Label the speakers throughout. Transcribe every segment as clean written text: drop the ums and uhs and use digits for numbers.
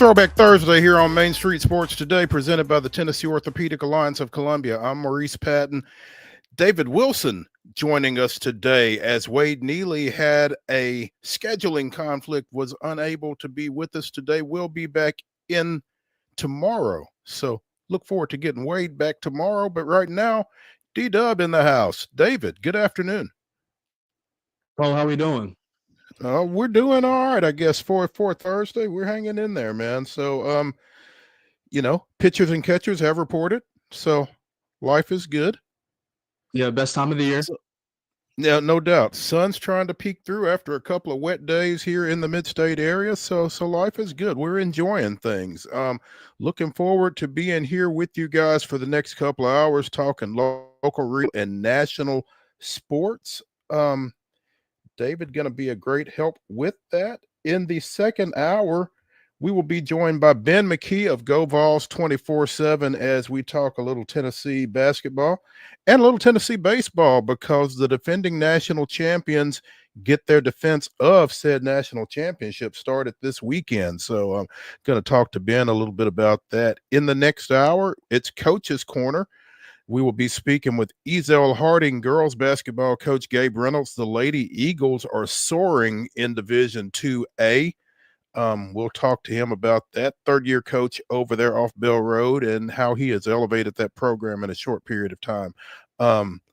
Speaker 1: Throwback Thursday here on Main Street Sports Today, presented by the Tennessee Orthopedic Alliance of Columbia. I'm Maurice Patton. David Wilson joining us today as Wade Neely had a scheduling conflict, was unable to be with us today. We'll be back in tomorrow. So look forward to getting Wade back tomorrow. But right now, D-Dub in the house. David, good afternoon.
Speaker 2: Well, how we doing?
Speaker 1: We're doing all right, I guess, for Thursday. We're hanging in there, man. So, pitchers and catchers have reported. So life is good.
Speaker 2: Yeah, best time of the year.
Speaker 1: Yeah, no doubt. Sun's trying to peek through after a couple of wet days here in the mid-state area. So life is good. We're enjoying things. Looking forward to being here with you guys for the next couple of hours, talking local, real, and national sports. David going to be a great help with that. In the second hour, we will be joined by Ben McKee of Go Vols 24/7 as we talk a little Tennessee basketball and a little Tennessee baseball, because the defending national champions get their defense of said national championship started this weekend. So I'm going to talk to Ben a little bit about that. In the next hour, it's Coach's Corner. We will be speaking with Ezell Harding girls basketball coach GABE Reynolds. The Lady Eagles are soaring in Division 2A. We'll talk to him about that. Third-year coach over there off Bell Road and how he has elevated that program in a short period of time.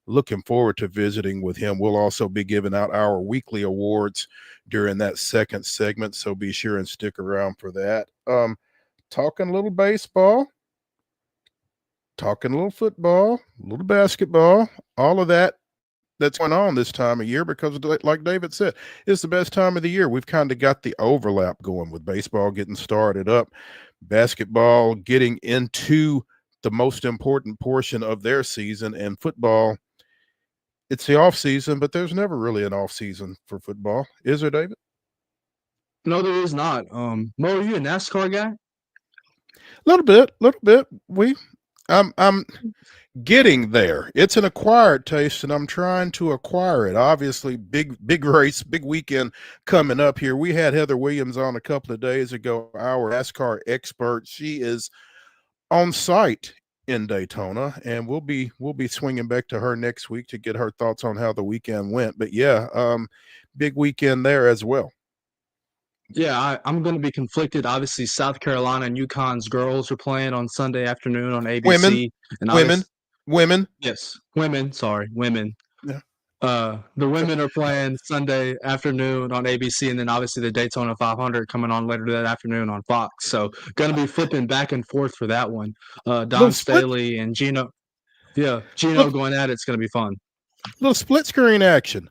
Speaker 1: Looking forward to visiting with him. We'll also be giving out our weekly awards during that second segment, so be sure and stick around for that. Talking a little baseball. Talking a little football, a little basketball, all of that that's going on this time of year, because like David said, it's the best time of the year. We've kind of got the overlap going with baseball getting started up, basketball getting into the most important portion of their season, and football, it's the off season, but there's never really an off season for football. Is there, David?
Speaker 2: No, there is not. Mo, are you a NASCAR guy?
Speaker 1: Little bit. I'm getting there. It's an acquired taste, and I'm trying to acquire it. Obviously, big race, big weekend coming up here. We had Heather Williams on a couple of days ago, our NASCAR expert. She is on site in Daytona, and we'll be swinging back to her next week to get her thoughts on how the weekend went. But yeah, big weekend there as well.
Speaker 2: Yeah, I'm going to be conflicted. Obviously, South Carolina and UConn's girls are playing on Sunday afternoon on ABC.
Speaker 1: Women.
Speaker 2: Yes, women. Sorry, women.
Speaker 1: Yeah.
Speaker 2: The women are playing Sunday afternoon on ABC, and then obviously the Daytona 500 coming on later that afternoon on Fox. So going to be flipping back and forth for that one. Don Staley and Gino. Yeah, Gino going at it. It's going to be fun.
Speaker 1: Little split screen action.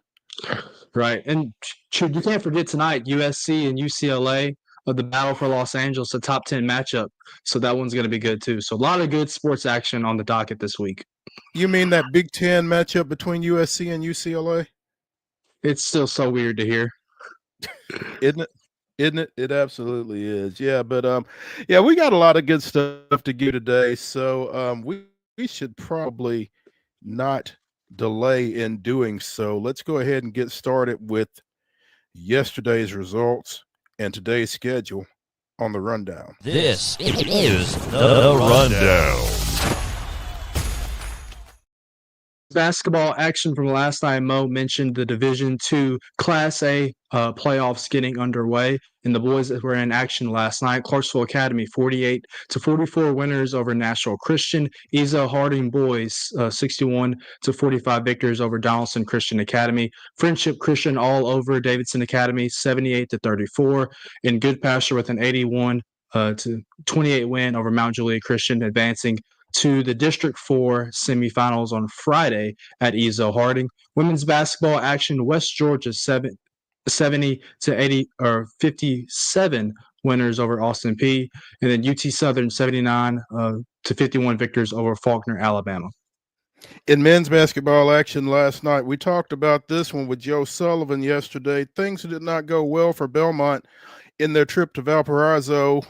Speaker 2: Right. And you can't forget tonight, USC and UCLA, the battle for Los Angeles, a top 10 matchup. So that one's going to be good too. So a lot of good sports action on the docket this week.
Speaker 1: You mean that Big Ten matchup between USC and UCLA?
Speaker 2: It's still so weird to hear.
Speaker 1: Isn't it? It absolutely is. Yeah, but yeah, we got a lot of good stuff to give today. So we should probably not delay in doing so. Let's go ahead and get started with yesterday's results and today's schedule on the rundown.
Speaker 3: This is the rundown.
Speaker 2: Basketball action from last night. Mo mentioned the Division II Class A playoffs getting underway, and the boys that were in action last night. Clarksville Academy 48-44 winners over Nashville Christian. Ezell Harding boys 61-45 victors over Donaldson Christian Academy. Friendship Christian all over Davidson Academy 78-34, and Good Pasture with an 81-28 win over Mount Juliet Christian, advancing to the District 4 semifinals on Friday at Ezell Harding. Women's basketball action: West Georgia 70-80 or 57 winners over Austin Peay, and then UT Southern 79-51 victors over Faulkner, Alabama.
Speaker 1: In men's basketball action last night, we talked about this one with Joe Sullivan yesterday. Things did not go well for Belmont in their trip to Valparaiso.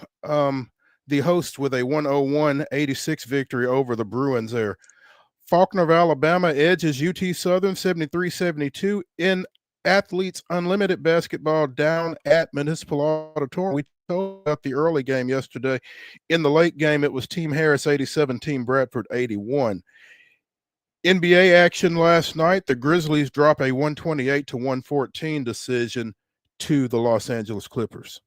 Speaker 1: The host with a 101-86 victory over the Bruins there. Faulkner of Alabama edges UT Southern 73-72 in Athletes Unlimited basketball down at Municipal Auditorium. We told about the early game yesterday. In the late game, it was Team Harris 87, Team Bradford 81. NBA action last night. The Grizzlies drop a 128-114 decision to the Los Angeles Clippers.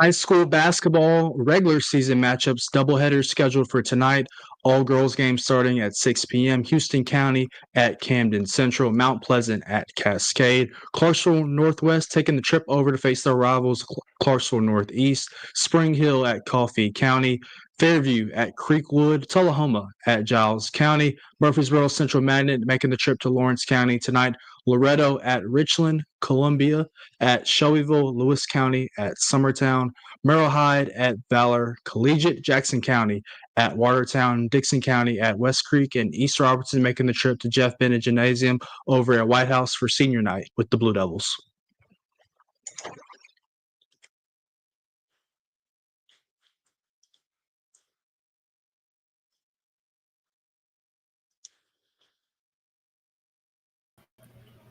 Speaker 2: High school basketball regular season matchups, doubleheaders scheduled for tonight. All girls games starting at 6 p.m. Houston County at Camden Central, Mount Pleasant at Cascade. Clarksville Northwest taking the trip over to face their rivals Clarksville Northeast. Spring Hill at Coffee County. Fairview at Creekwood, Tullahoma at Giles County, Murfreesboro Central Magnet making the trip to Lawrence County tonight, Loretto at Richland, Columbia at Shelbyville, Lewis County at Summertown, Merrill Hyde at Valor Collegiate, Jackson County at Watertown, Dixon County at West Creek, and East Robertson making the trip to Jeff Bennett Gymnasium over at White House for senior night with the Blue Devils.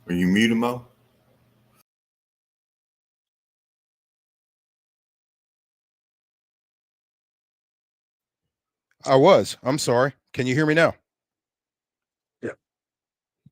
Speaker 4: Are you muted, Mo?
Speaker 1: I was. I'm sorry. Can you hear me now?
Speaker 2: Yeah.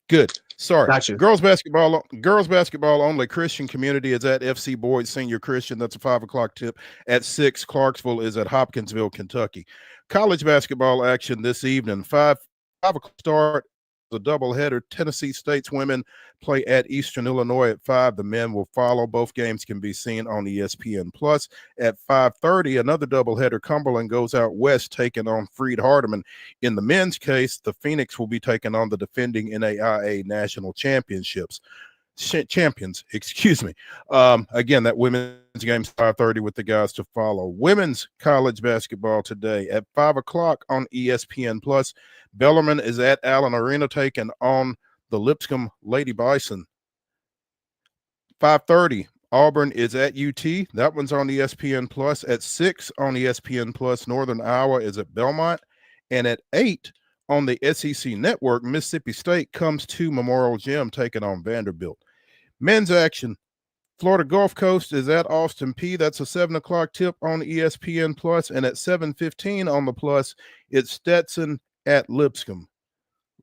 Speaker 1: Good. Sorry.
Speaker 2: Gotcha.
Speaker 1: Girls basketball only. Christian Community is at FC Boyd Senior Christian. That's a 5 o'clock tip. At 6, Clarksville is at Hopkinsville, Kentucky. College basketball action this evening. 5 o'clock start. The doubleheader. Tennessee State's women play at Eastern Illinois at 5. The men will follow. Both games can be seen on ESPN Plus. At 5:30, another doubleheader. Cumberland goes out west, taking on Freed Hardeman. In the men's case, the Phoenix will be taking on the defending NAIA national champions. Excuse me. Again, that women's game's 5:30 with the guys to follow. Women's college basketball today at 5 o'clock on ESPN Plus. Bellarmine is at Allen Arena taking on the Lipscomb Lady Bison. 5:30, Auburn is at UT. That one's on ESPN Plus. At 6 on ESPN Plus, Northern Iowa is at Belmont. And at 8 on the SEC Network, Mississippi State comes to Memorial Gym taking on Vanderbilt. Men's action, Florida Gulf Coast is at Austin Peay. That's a 7 o'clock tip on ESPN Plus. And at 7:15 on the Plus, it's Stetson at Lipscomb.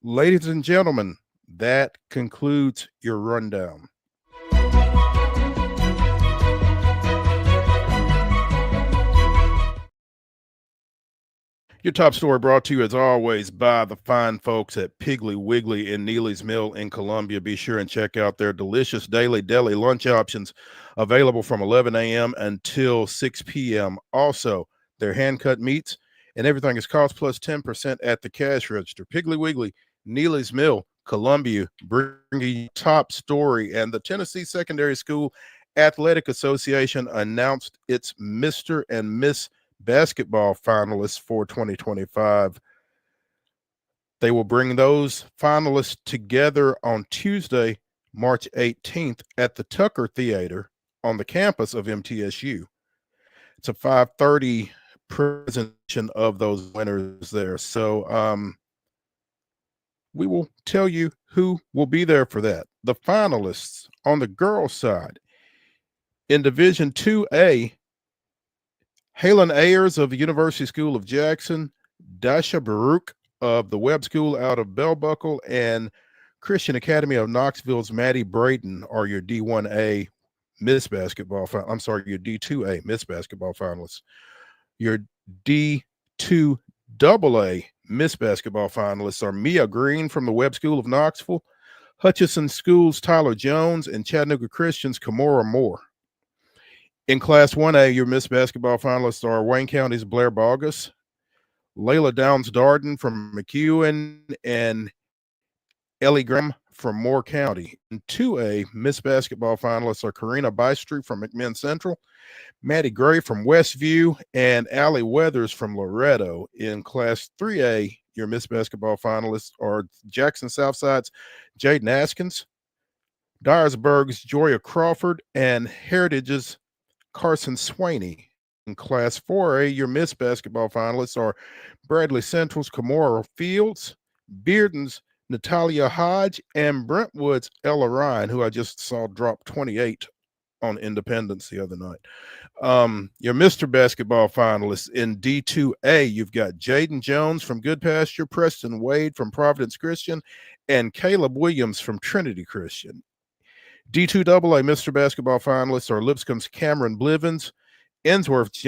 Speaker 1: Ladies and gentlemen, that concludes your rundown. Your top story brought to you, as always, by the fine folks at Piggly Wiggly in Neely's Mill in Columbia. Be sure and check out their delicious daily deli lunch options available from 11 a.m. until 6 p.m. Also, their hand-cut meats and everything is cost plus 10% at the cash register. Piggly Wiggly, Neely's Mill, Columbia, bringing you top story. And the Tennessee Secondary School Athletic Association announced its Mr. and Miss basketball finalists for 2025. They will bring those finalists together on Tuesday, March 18th at the Tucker Theater on the campus of MTSU. It's a 5:30 presentation of those winners there. So we will tell you who will be there for that. The finalists on the girls' side in Division 2A, Halen Ayers of the University School of Jackson, Dasha Baruch of the Webb School out of Bell Buckle, and Christian Academy of Knoxville's Maddie Braden are your D1A Miss Basketball. I'm sorry, your D2A Miss Basketball finalists. Your D2AA Miss Basketball finalists are Mia Green from the Webb School of Knoxville, Hutchinson School's Tyler Jones, and Chattanooga Christian's Kamora Moore. In Class 1A, your Miss Basketball finalists are Wayne County's Blair Bogus, Layla Downs Darden from McEwen, and Ellie Graham from Moore County. In 2A, Miss Basketball finalists are Karina Bystreet from McMinn Central, Maddie Gray from Westview, and Allie Weathers from Loretto. In Class 3A, your Miss Basketball finalists are Jackson Southside's Jaden Askins, Dyersburg's Joya Crawford, and Heritage's Carson Swaney. In Class 4A, your Miss Basketball finalists are Bradley Central's Kamora Fields, Bearden's Natalia Hodge, and Brentwood's Ella Ryan, who I just saw drop 28 on Independence the other night. Your Mr. Basketball finalists in D2A, you've got Jaden Jones from Good Pasture, Preston Wade from Providence Christian, and Caleb Williams from Trinity Christian. D2AA Mr. Basketball finalists are Lipscomb's Cameron Blivens, Ensworth's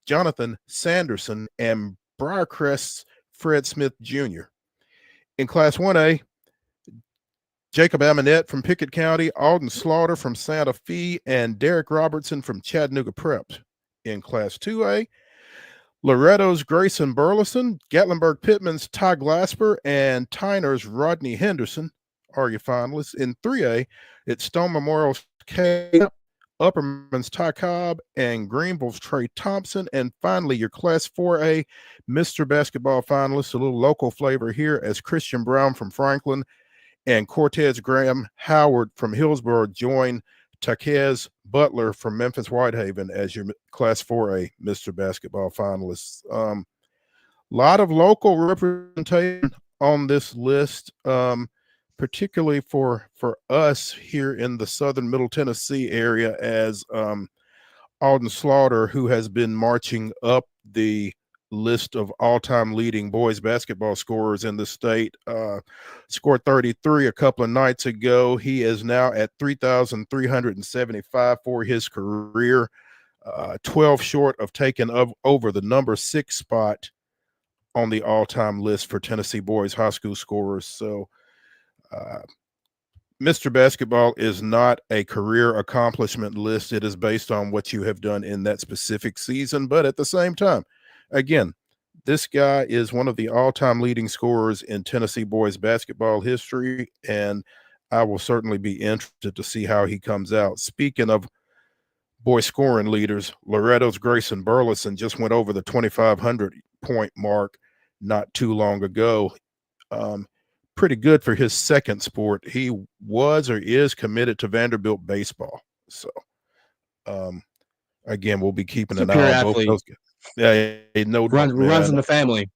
Speaker 1: Jonathan Sanderson, and Briarcrest's Fred Smith Jr. In Class 1A, Jacob Amonette from Pickett County, Alden Slaughter from Santa Fe, and Derek Robertson from Chattanooga Prep. In Class 2A, Loretto's Grayson Burleson, Gatlinburg Pittman's Ty Glasper, and Tyner's Rodney Henderson are your finalists. In 3A, it's Stone Memorial's K, Upperman's Ty Cobb, and Greenville's Trey Thompson. And finally, your Class 4A Mr. Basketball finalists, a little local flavor here, as Christian Brown from Franklin and Cortez Graham Howard from Hillsborough join Taquez Butler from Memphis Whitehaven as your Class 4A Mr. Basketball finalists. Lot of local representation on this list, particularly for us here in the southern Middle Tennessee area, as Alden Slaughter, who has been marching up the list of all-time leading boys basketball scorers in the state, scored 33 a couple of nights ago. He is now at 3,375 for his career, 12 short of taking over the number 6 spot on the all-time list for Tennessee boys high school scorers. So Mr. Basketball is not a career accomplishment list. It is based on what you have done in that specific season, but at the same time, again, this guy is one of the all-time leading scorers in Tennessee boys basketball history, and I will certainly be interested to see how he comes out. Speaking of boys scoring leaders, Loretto's Grayson Burleson just went over the 2,500-point mark not too long ago. Pretty good for his second sport. He was or is committed to Vanderbilt baseball. So, again, we'll be keeping an eye on both those guys. Yeah, no doubt,
Speaker 2: runs in the family.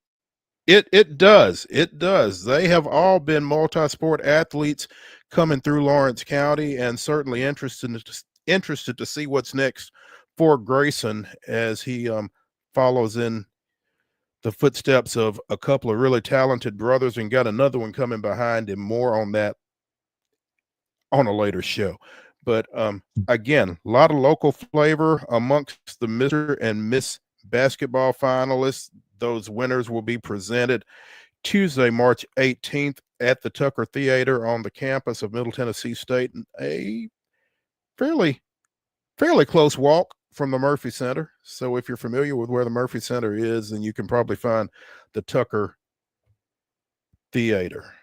Speaker 1: It does. It does. They have all been multi-sport athletes coming through Lawrence County, and certainly interested to see what's next for Grayson as he follows in the footsteps of a couple of really talented brothers, and got another one coming behind him. More on that on a later show. But again, a lot of local flavor amongst the Mr. and Miss Basketball finalists. Those winners will be presented Tuesday, March 18th at the Tucker Theater on the campus of Middle Tennessee State. A fairly close walk from the Murphy Center. So if you're familiar with where the Murphy Center is, then you can probably find the Tucker Theater.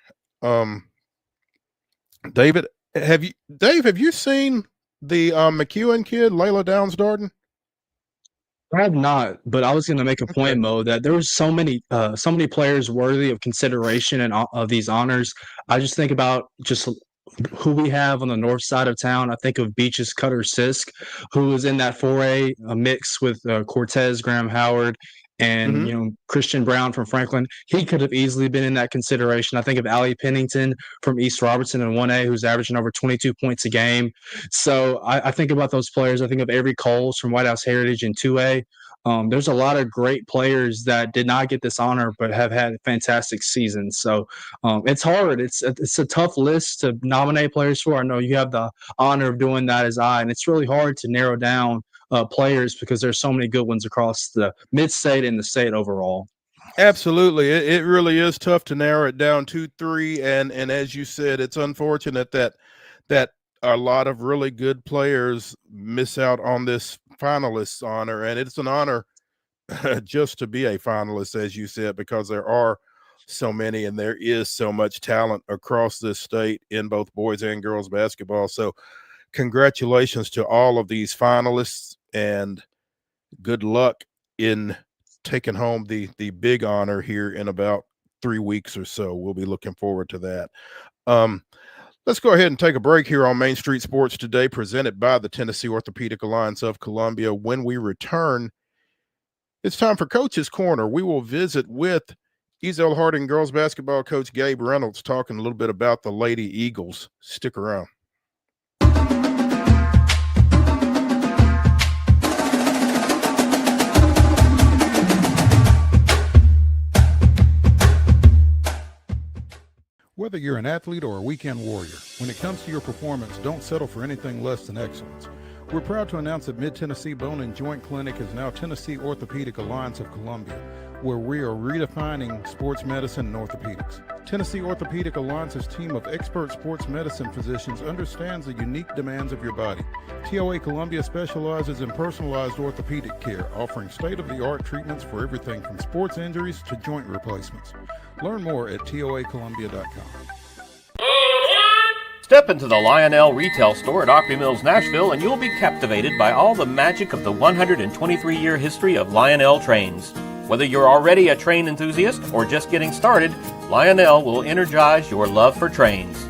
Speaker 1: Dave, have you seen the McEwen kid, Layla Downs-Darden?
Speaker 2: I have not, but I was going to make a point, Mo, that there was so many players worthy of consideration and of these honors. I just think about just who we have on the north side of town. I think of Beaches Cutter Sisk, who was in that 4A mix with Cortez Graham Howard and Christian Brown from Franklin. He could have easily been in that consideration. I think of Allie Pennington from East Robertson in 1A, who's averaging over 22 points a game. So I think about those players. I think of Avery Coles from White House Heritage in 2A. There's a lot of great players that did not get this honor but have had fantastic seasons. So it's hard. It's a tough list to nominate players for. I know you have the honor of doing that as I, and it's really hard to narrow down players because there's so many good ones across the mid-state and the state overall.
Speaker 1: Absolutely. It really is tough to narrow it down 2-3. And as you said, it's unfortunate that a lot of really good players miss out on this finalist honor. And it's an honor just to be a finalist, as you said, because there are so many and there is so much talent across this state in both boys and girls basketball. So congratulations to all of these finalists, and good luck in taking home the big honor here in about 3 weeks or so. We'll be looking forward to that. Let's go ahead and take a break here on Main Street Sports Today, presented by the Tennessee Orthopedic Alliance of Columbia. When we return, it's time for Coach's Corner. We will visit with Ezel Harding girls basketball coach Gabe Reynolds, talking a little bit about the Lady Eagles. Stick around. Whether you're an athlete or a weekend warrior, when it comes to your performance, don't settle for anything less than excellence. We're proud to announce that Mid-Tennessee Bone and Joint Clinic is now Tennessee Orthopedic Alliance of Columbia, where we are redefining sports medicine and orthopedics. Tennessee Orthopedic Alliance's team of expert sports medicine physicians understands the unique demands of your body. TOA Columbia specializes in personalized orthopedic care, offering state-of-the-art treatments for everything from sports injuries to joint replacements. Learn more at toacolumbia.com.
Speaker 3: Step into the Lionel retail store at Opry Mills, Nashville, and you'll be captivated by all the magic of the 123-year history of Lionel trains. Whether you're already a train enthusiast or just getting started, Lionel will energize your love for trains.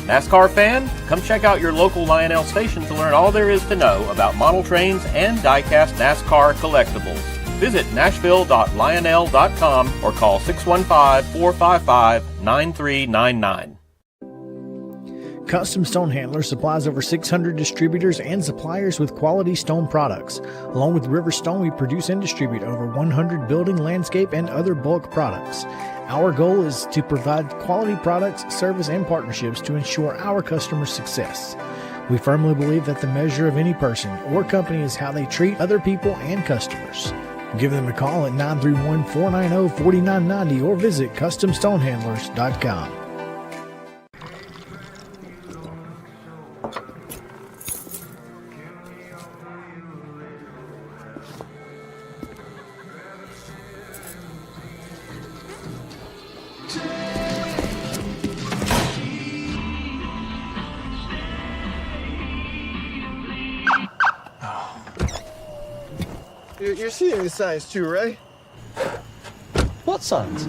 Speaker 3: NASCAR fan? Come check out your local Lionel station to learn all there is to know about model trains and die-cast NASCAR collectibles. Visit nashville.lionel.com or call 615-455-9399.
Speaker 5: Custom Stone Handler supplies over 600 distributors and suppliers with quality stone products. Along with River Stone, we produce and distribute over 100 building, landscape, and other bulk products. Our goal is to provide quality products, service, and partnerships to ensure our customers' success. We firmly believe that the measure of any person or company is how they treat other people and customers. Give them a call at 931-490-4990 or visit CustomStonehandlers.com.
Speaker 6: You're seeing the signs too, right?
Speaker 7: What signs?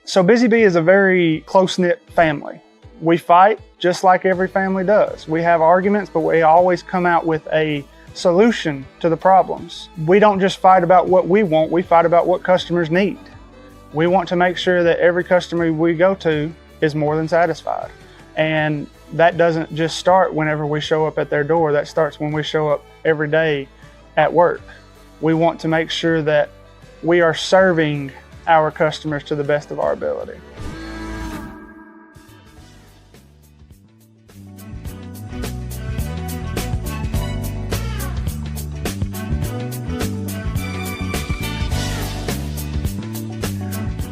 Speaker 8: So Busy Bee is a very close-knit family. We fight just like every family does. We have arguments, but we always come out with a solution to the problems. We don't just fight about what we want, we fight about what customers need. We want to make sure that every customer we go to is more than satisfied. And that doesn't just start whenever we show up at their door, that starts when we show up every day at work. We want to make sure that we are serving our customers to the best of our ability.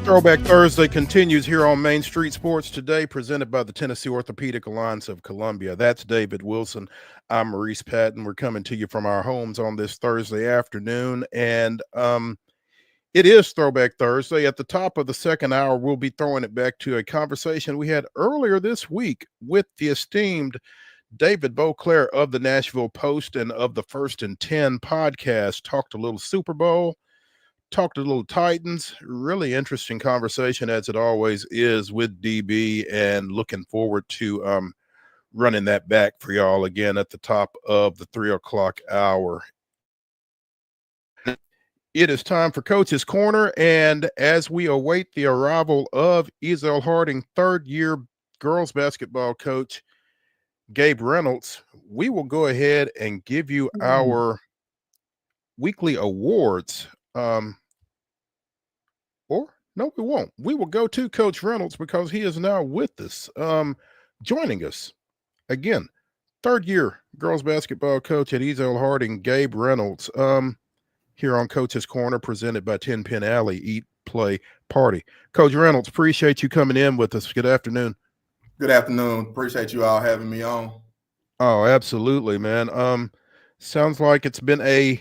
Speaker 1: Throwback Thursday continues here on Main Street Sports Today, presented by the Tennessee Orthopedic Alliance of Columbia. That's David Wilson. I'm Maurice Patton. We're coming to you from our homes on this Thursday afternoon, and it is Throwback Thursday. At the top of the second hour, we'll be throwing it back to a conversation we had earlier this week with the esteemed David Beauclair of the Nashville Post and of the First and 10 podcast. Talked a little Super Bowl, talked a little Titans. Really interesting conversation, as it always is with DB, and looking forward to running that back for y'all again at the top of the 3 o'clock hour. It is time for Coach's Corner, and as we await the arrival of Ezel Harding, third-year girls basketball coach Gabe Reynolds, we will go ahead and give you our weekly awards. Or no, we won't. We will go to Coach Reynolds because he is now with us, joining us again. Third-year girls basketball coach at Ezel Harding, Gabe Reynolds, here on Coach's Corner, presented by 10 Pin Alley Eat, Play, Party. Coach Reynolds, appreciate you coming in with us. Good afternoon.
Speaker 4: Good afternoon. Appreciate you all having me on.
Speaker 1: Oh, absolutely, man. Sounds like it's been a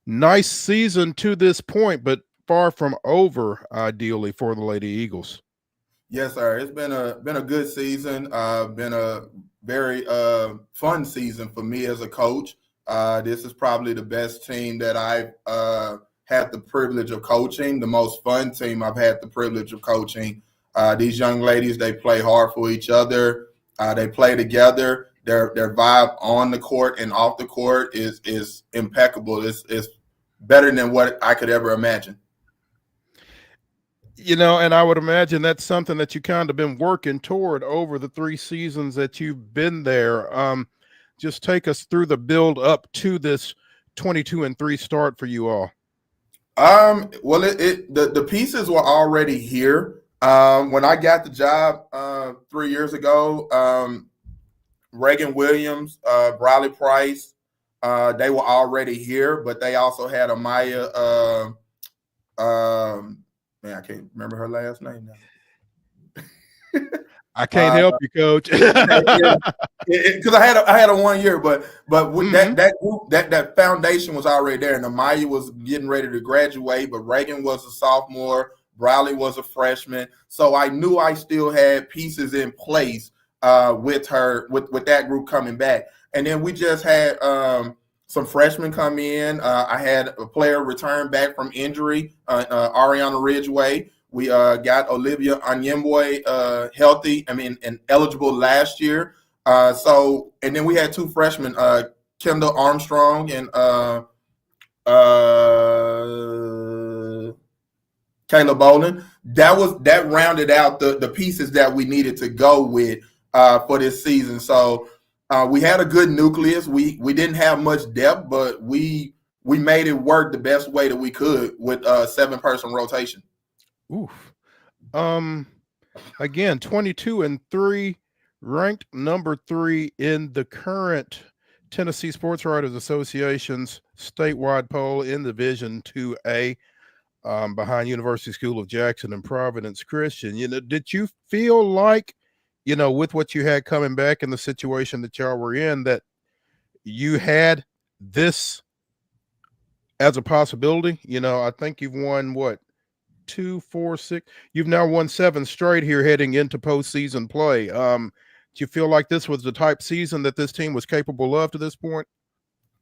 Speaker 1: nice season to this point, but far from over, ideally, for the Lady Eagles.
Speaker 4: Yes, sir. It's been a good season. Been a very fun season for me as a coach. This is probably the best team that I've had the privilege of coaching, the most fun team I've had the privilege of coaching. These young ladies, they play hard for each other. They play together. Their vibe on the court and off the court is impeccable. It's better than what I could ever imagine.
Speaker 1: You know, and I would imagine that's something that you kind of been working toward over the 3 seasons that you've been there. Just take us through the build up to this 22-3 start for you all.
Speaker 4: Well, the pieces were already here. When I got the job 3 years ago, Reagan Williams, Briley Price, they were already here, but they also had Amaya. Man, I can't remember her last name now.
Speaker 1: I can't help you, Coach.
Speaker 4: Because I had a 1 year, but with that group, that foundation was already there, and Amaya was getting ready to graduate, but Reagan was a sophomore, Briley was a freshman, so I knew I still had pieces in place with her, with that group coming back, and then we just had some freshmen come in. I had a player return back from injury, Ariana Ridgeway. We got Olivia Anyemboy healthy, and eligible last year. And then we had 2 freshmen, Kendall Armstrong and Kayla Bolin. That rounded out the pieces that we needed to go with for this season. So we had a good nucleus. We didn't have much depth, but we made it work the best way that we could with a 7-person rotation.
Speaker 1: Oof. Again, 22-3, ranked number 3 in the current Tennessee Sports Writers Association's statewide poll in Division 2A, behind University School of Jackson and Providence Christian. Did you feel like, with what you had coming back in the situation that y'all were in, that you had this as a possibility? I think you've won what? 2, 4, 6. You've now won 7 straight here heading into postseason play. Do you feel like this was the type season that this team was capable of to this point?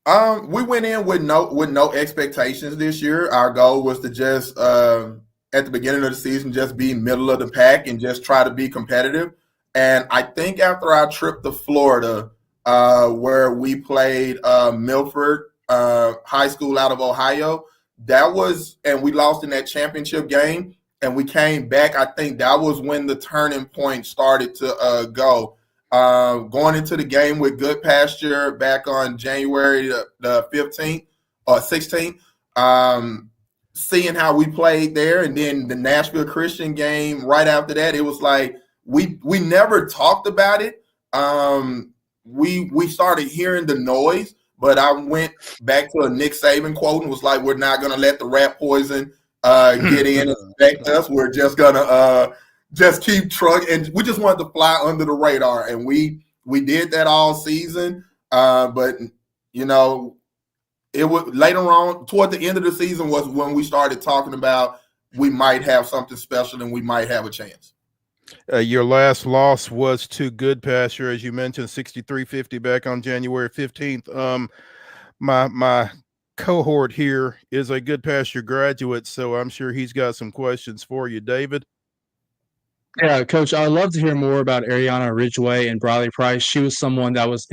Speaker 4: We went in with no expectations this year. Our goal was to just at the beginning of the season just be middle of the pack and just try to be competitive. And I think after our trip to Florida, where we played Milford High School out of Ohio, and we lost in that championship game, and we came back. I think that was when the turning point started to go. Going into the game with Good Pasture back on January the 15th or 16th, seeing how we played there, and then the Nashville Christian game right after that, it was like we never talked about it. We started hearing the noise. But I went back to a Nick Saban quote and was like, we're not going to let the rat poison get in and affect us. We're just going to just keep trucking. And we just wanted to fly under the radar. And we did that all season. But, it was later on, toward the end of the season was when we started talking about we might have something special and we might have a chance.
Speaker 1: Your last loss was to Good Pasture, as you mentioned, 63-50 back on January 15th. My cohort here is a Good Pasture graduate, so I'm sure he's got some questions for you, David.
Speaker 2: Yeah, Coach, I'd love to hear more about Ariana Ridgeway and Briley Price. She was someone that was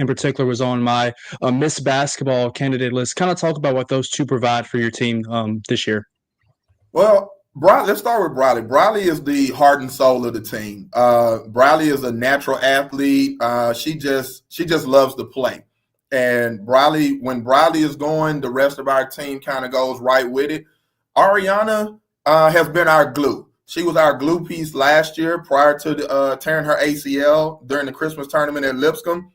Speaker 2: on my Miss Basketball candidate list. Kind of talk about what those two provide for your team this year.
Speaker 4: Well, let's start with Briley. Briley is the heart and soul of the team. Briley is a natural athlete. She just loves to play. And when Briley is going, the rest of our team kind of goes right with it. Ariana has been our glue. She was our glue piece last year prior to tearing her ACL during the Christmas tournament at Lipscomb.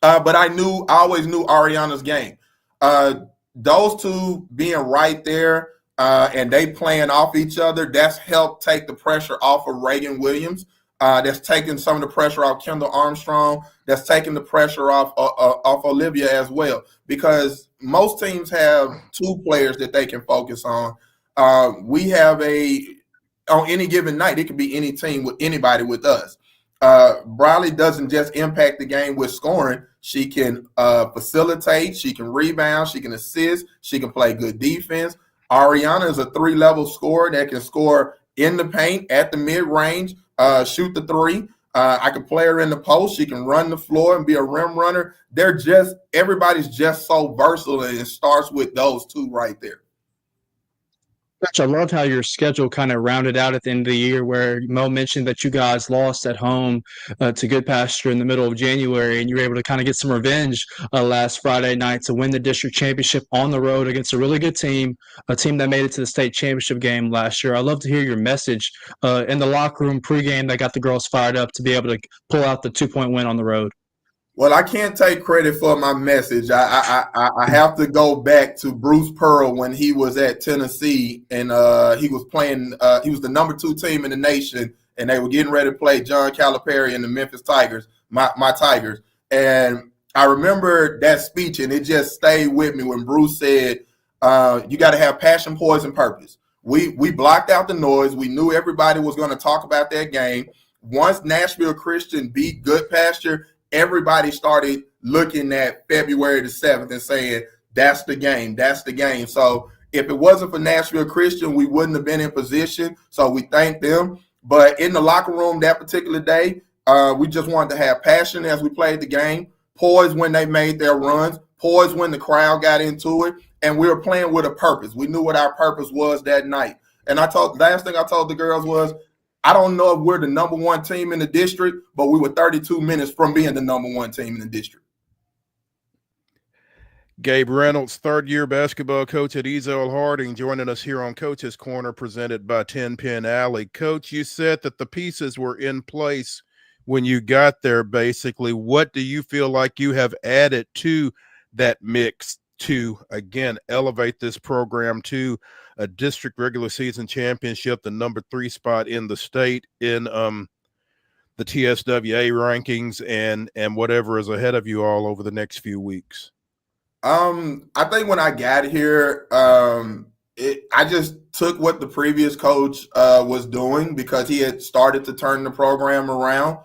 Speaker 4: But I always knew Ariana's game. Those two being right there, and they playing off each other, that's helped take the pressure off of Reagan Williams. That's taking some of the pressure off Kendall Armstrong. That's taking the pressure off Olivia as well. Because most teams have 2 players that they can focus on. We have on any given night, it could be any team with anybody with us. Briley doesn't just impact the game with scoring. She can facilitate. She can rebound. She can assist. She can play good defense. Ariana is a 3-level scorer that can score in the paint, at the mid-range, shoot the 3. I can play her in the post. She can run the floor and be a rim runner. Everybody's just so versatile, and it starts with those 2 right there.
Speaker 2: Coach, I loved how your schedule kind of rounded out at the end of the year, where Mo mentioned that you guys lost at home to Good Pasture in the middle of January, and you were able to kind of get some revenge last Friday night to win the district championship on the road against a really good team, a team that made it to the state championship game last year. I'd love to hear your message in the locker room pregame that got the girls fired up to be able to pull out the 2-point win on the road.
Speaker 4: Well, I can't take credit for my message. I have to go back to Bruce Pearl when he was at Tennessee, and he was playing. He was the number 2 team in the nation, and they were getting ready to play John Calipari and the Memphis Tigers, my Tigers. And I remember that speech, and it just stayed with me when Bruce said, "You got to have passion, poise, and purpose." We blocked out the noise. We knew everybody was going to talk about that game. Once Nashville Christian beat Good Pasture, everybody started looking at February the 7th and saying, that's the game, that's the game. So if it wasn't for Nashville Christian, we wouldn't have been in position. So we thank them. But in the locker room that particular day, we just wanted to have passion as we played the game, poise when they made their runs, poise when the crowd got into it, and we were playing with a purpose. We knew what our purpose was that night. And last thing I told the girls was, I don't know if we're the number 1 team in the district, but we were 32 minutes from being the number 1 team in the district.
Speaker 1: Gabe Reynolds, third-year basketball coach at Ezel Harding, joining us here on Coach's Corner, presented by 10 Pin Alley. Coach, you said that the pieces were in place when you got there, basically. What do you feel like you have added to that mix to, again, elevate this program to a district regular season championship, the number 3 spot in the state in the TSWA rankings, and whatever is ahead of you all over the next few weeks?
Speaker 4: I think when I got here, I just took what the previous coach was doing, because he had started to turn the program around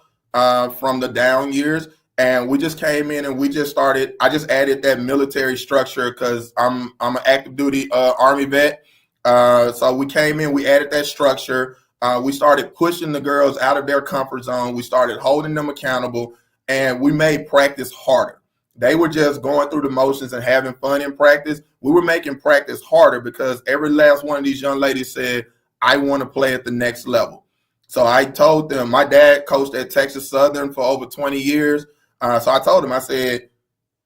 Speaker 4: from the down years. And we just came in and we just started. I just added that military structure because I'm an active duty Army vet. So we came in, we added that structure. We started pushing the girls out of their comfort zone. We started holding them accountable, and we made practice harder. They were just going through the motions and having fun in practice. We were making practice harder because every last one of these young ladies said, I want to play at the next level. So I told them, my dad coached at Texas Southern for over 20 years. So I told him, I said,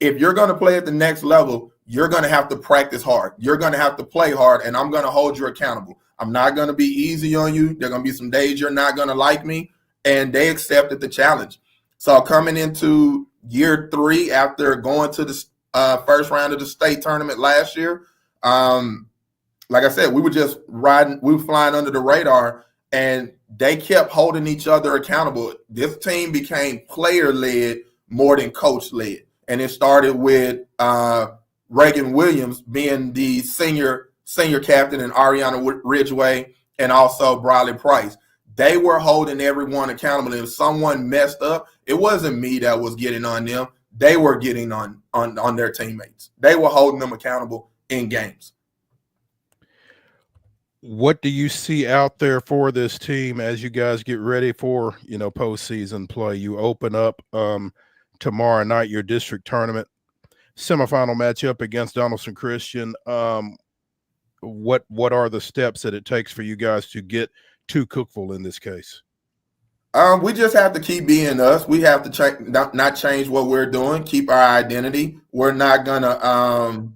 Speaker 4: if you're going to play at the next level, you're going to have to practice hard. You're going to have to play hard, and I'm going to hold you accountable. I'm not going to be easy on you. There are going to be some days you're not going to like me. And they accepted the challenge. So coming into year 3 after going to the first round of the state tournament last year, like I said, we were just riding, we were flying under the radar, and they kept holding each other accountable. This team became player-led more than coach-led. And it started with Reagan Williams being the senior captain, and Ariana Ridgway, and also Briley Price. They were holding everyone accountable. If someone messed up, it wasn't me that was getting on them. They were getting on their teammates. They were holding them accountable in games.
Speaker 1: What do you see out there for this team as you guys get ready for, postseason play? You open up tomorrow night your district tournament semifinal matchup against Donaldson Christian. What are the steps that it takes for you guys to get to Cookeville in this case?
Speaker 4: We just have to keep being us. We have to not change what we're doing, keep our identity. We're not going to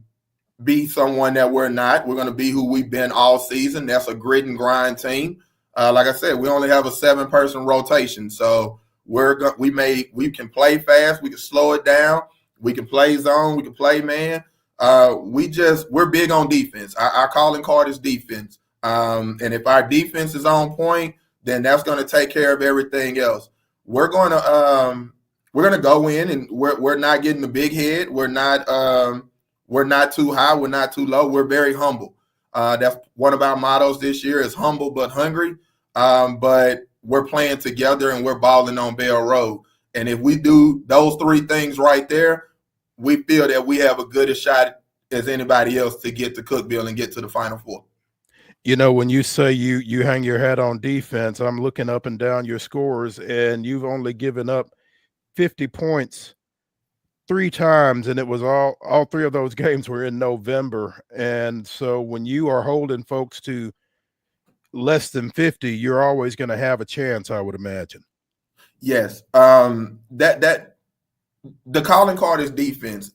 Speaker 4: be someone that we're not. We're going to be who we've been all season. That's a grit and grind team. Like I said, we only have a 7-person rotation. So we can play fast. We can slow it down. We can play zone. We can play man. We're big on defense. Our calling card is defense. And if our defense is on point, then that's going to take care of everything else. We're going to go in, and we're not getting the big head. We're not too high. We're not too low. We're very humble. That's one of our mottos this year is humble but hungry. But we're playing together, and we're balling on Bell Road. And if we do those 3 things right there, we feel that we have a good a shot as anybody else to get to Cookeville and get to the Final Four.
Speaker 1: When you say you hang your hat on defense, I'm looking up and down your scores, and you've only given up 50 points 3 times, and it was all 3 of those games were in November. And so when you are holding folks to less than 50, you're always going to have a chance, I would imagine.
Speaker 4: Yes. The calling card is defense.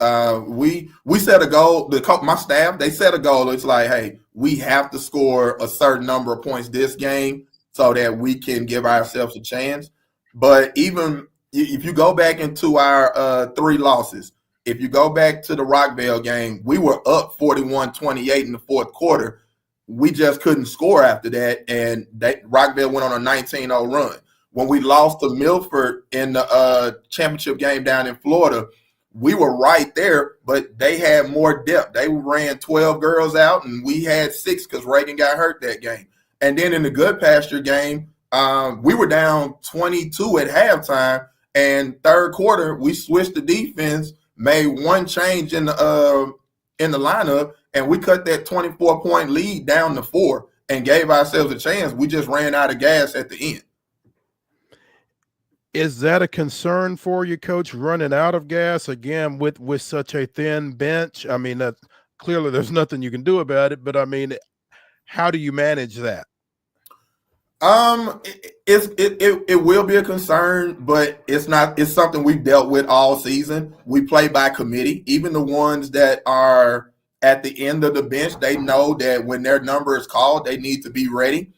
Speaker 4: We set a goal. My staff, they set a goal. It's like, hey, we have to score a certain number of points this game so that we can give ourselves a chance. But even if you go back into our 3 losses, if you go back to the Rockville game, we were up 41-28 in the fourth quarter. We just couldn't score after that, and Rockville went on a 19-0 run. When we lost to Milford in the championship game down in Florida, we were right there, but they had more depth. They ran 12 girls out, and we had 6 because Reagan got hurt that game. And then in the Good Pasture game, we were down 22 at halftime, and third quarter we switched the defense, made 1 change in the lineup, and we cut that 24-point lead down to 4 and gave ourselves a chance. We just ran out of gas at the end.
Speaker 1: Is that a concern for you, Coach, running out of gas again with such a thin bench? I mean, that clearly there's nothing you can do about it, but I mean, how do you manage that?
Speaker 4: It will be a concern, but it's not. It's something we've dealt with all season. We play by committee. Even the ones that are at the end of the bench, they know that when their number is called, they need to be ready.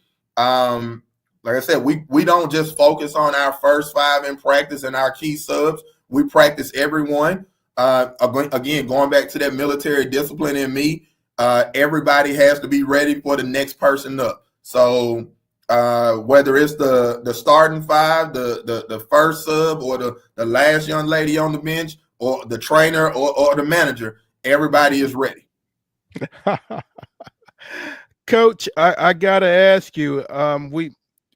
Speaker 4: Like I said, we don't just focus on our first 5 in practice and our key subs. We practice everyone. Again, going back to that military discipline in me, everybody has to be ready for the next person up. So whether it's the starting 5, the first sub, or the last young lady on the bench, or the trainer or the manager, everybody is ready.
Speaker 1: Coach, I got to ask you,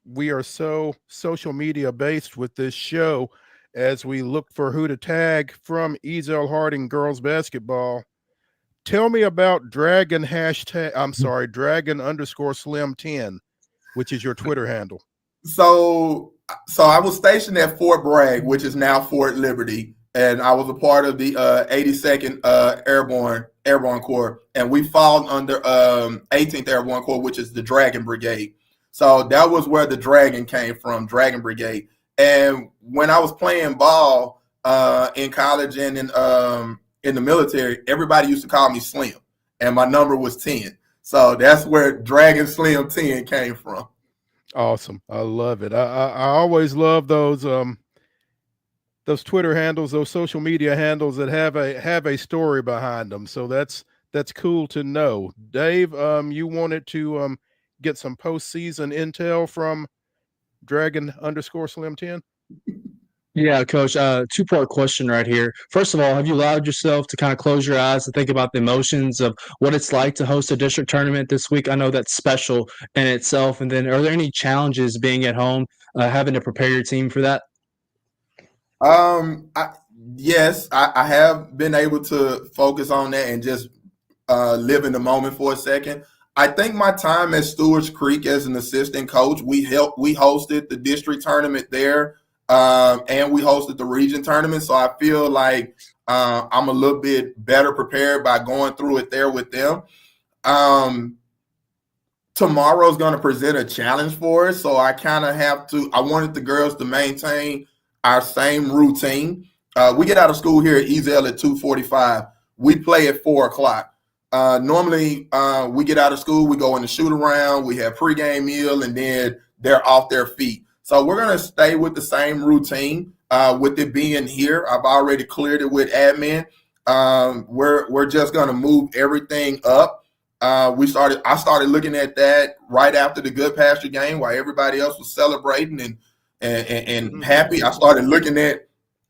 Speaker 1: we are so social media based with this show as we look for who to tag from Ezel Harding girls basketball. Tell me about Dragon _Slim10, which is your Twitter handle.
Speaker 4: So I was stationed at Fort Bragg, which is now Fort Liberty, and I was a part of the 82nd Airborne Corps, and we fall under 18th Airborne Corps, which is the Dragon Brigade. So that was where the Dragon came from, Dragon Brigade. And when I was playing ball in college and in the military, everybody used to call me Slim, and my number was 10. So that's where Dragon Slim 10 came from.
Speaker 1: Awesome. I love it. I always love those Twitter handles, those social media handles that have a story behind them. So that's cool to know. Dave, you wanted to get some postseason intel from Dragon _Slim10?
Speaker 2: Yeah, Coach, 2-part question right here. First of all, have you allowed yourself to kind of close your eyes and think about the emotions of what it's like to host a district tournament this week? I know that's special in itself. And then are there any challenges being at home, having to prepare your team for that?
Speaker 4: Yes, I have been able to focus on that and just live in the moment for a second. I think my time at Stewart's Creek as an assistant coach, we hosted the district tournament there, and we hosted the region tournament. So I feel like I'm a little bit better prepared by going through it there with them. Tomorrow's going to present a challenge for us, so I kind of I wanted the girls to maintain our same routine. We get out of school here at Ezel at 2:45. We play at 4 o'clock. Normally, we get out of school, we go in the shoot around, we have pregame meal, and then they're off their feet. So we're going to stay with the same routine. With it being here, I've already cleared it with admin. We're just going to move everything up. I started looking at that right after the Good Pasture game while everybody else was celebrating and happy. I started looking at,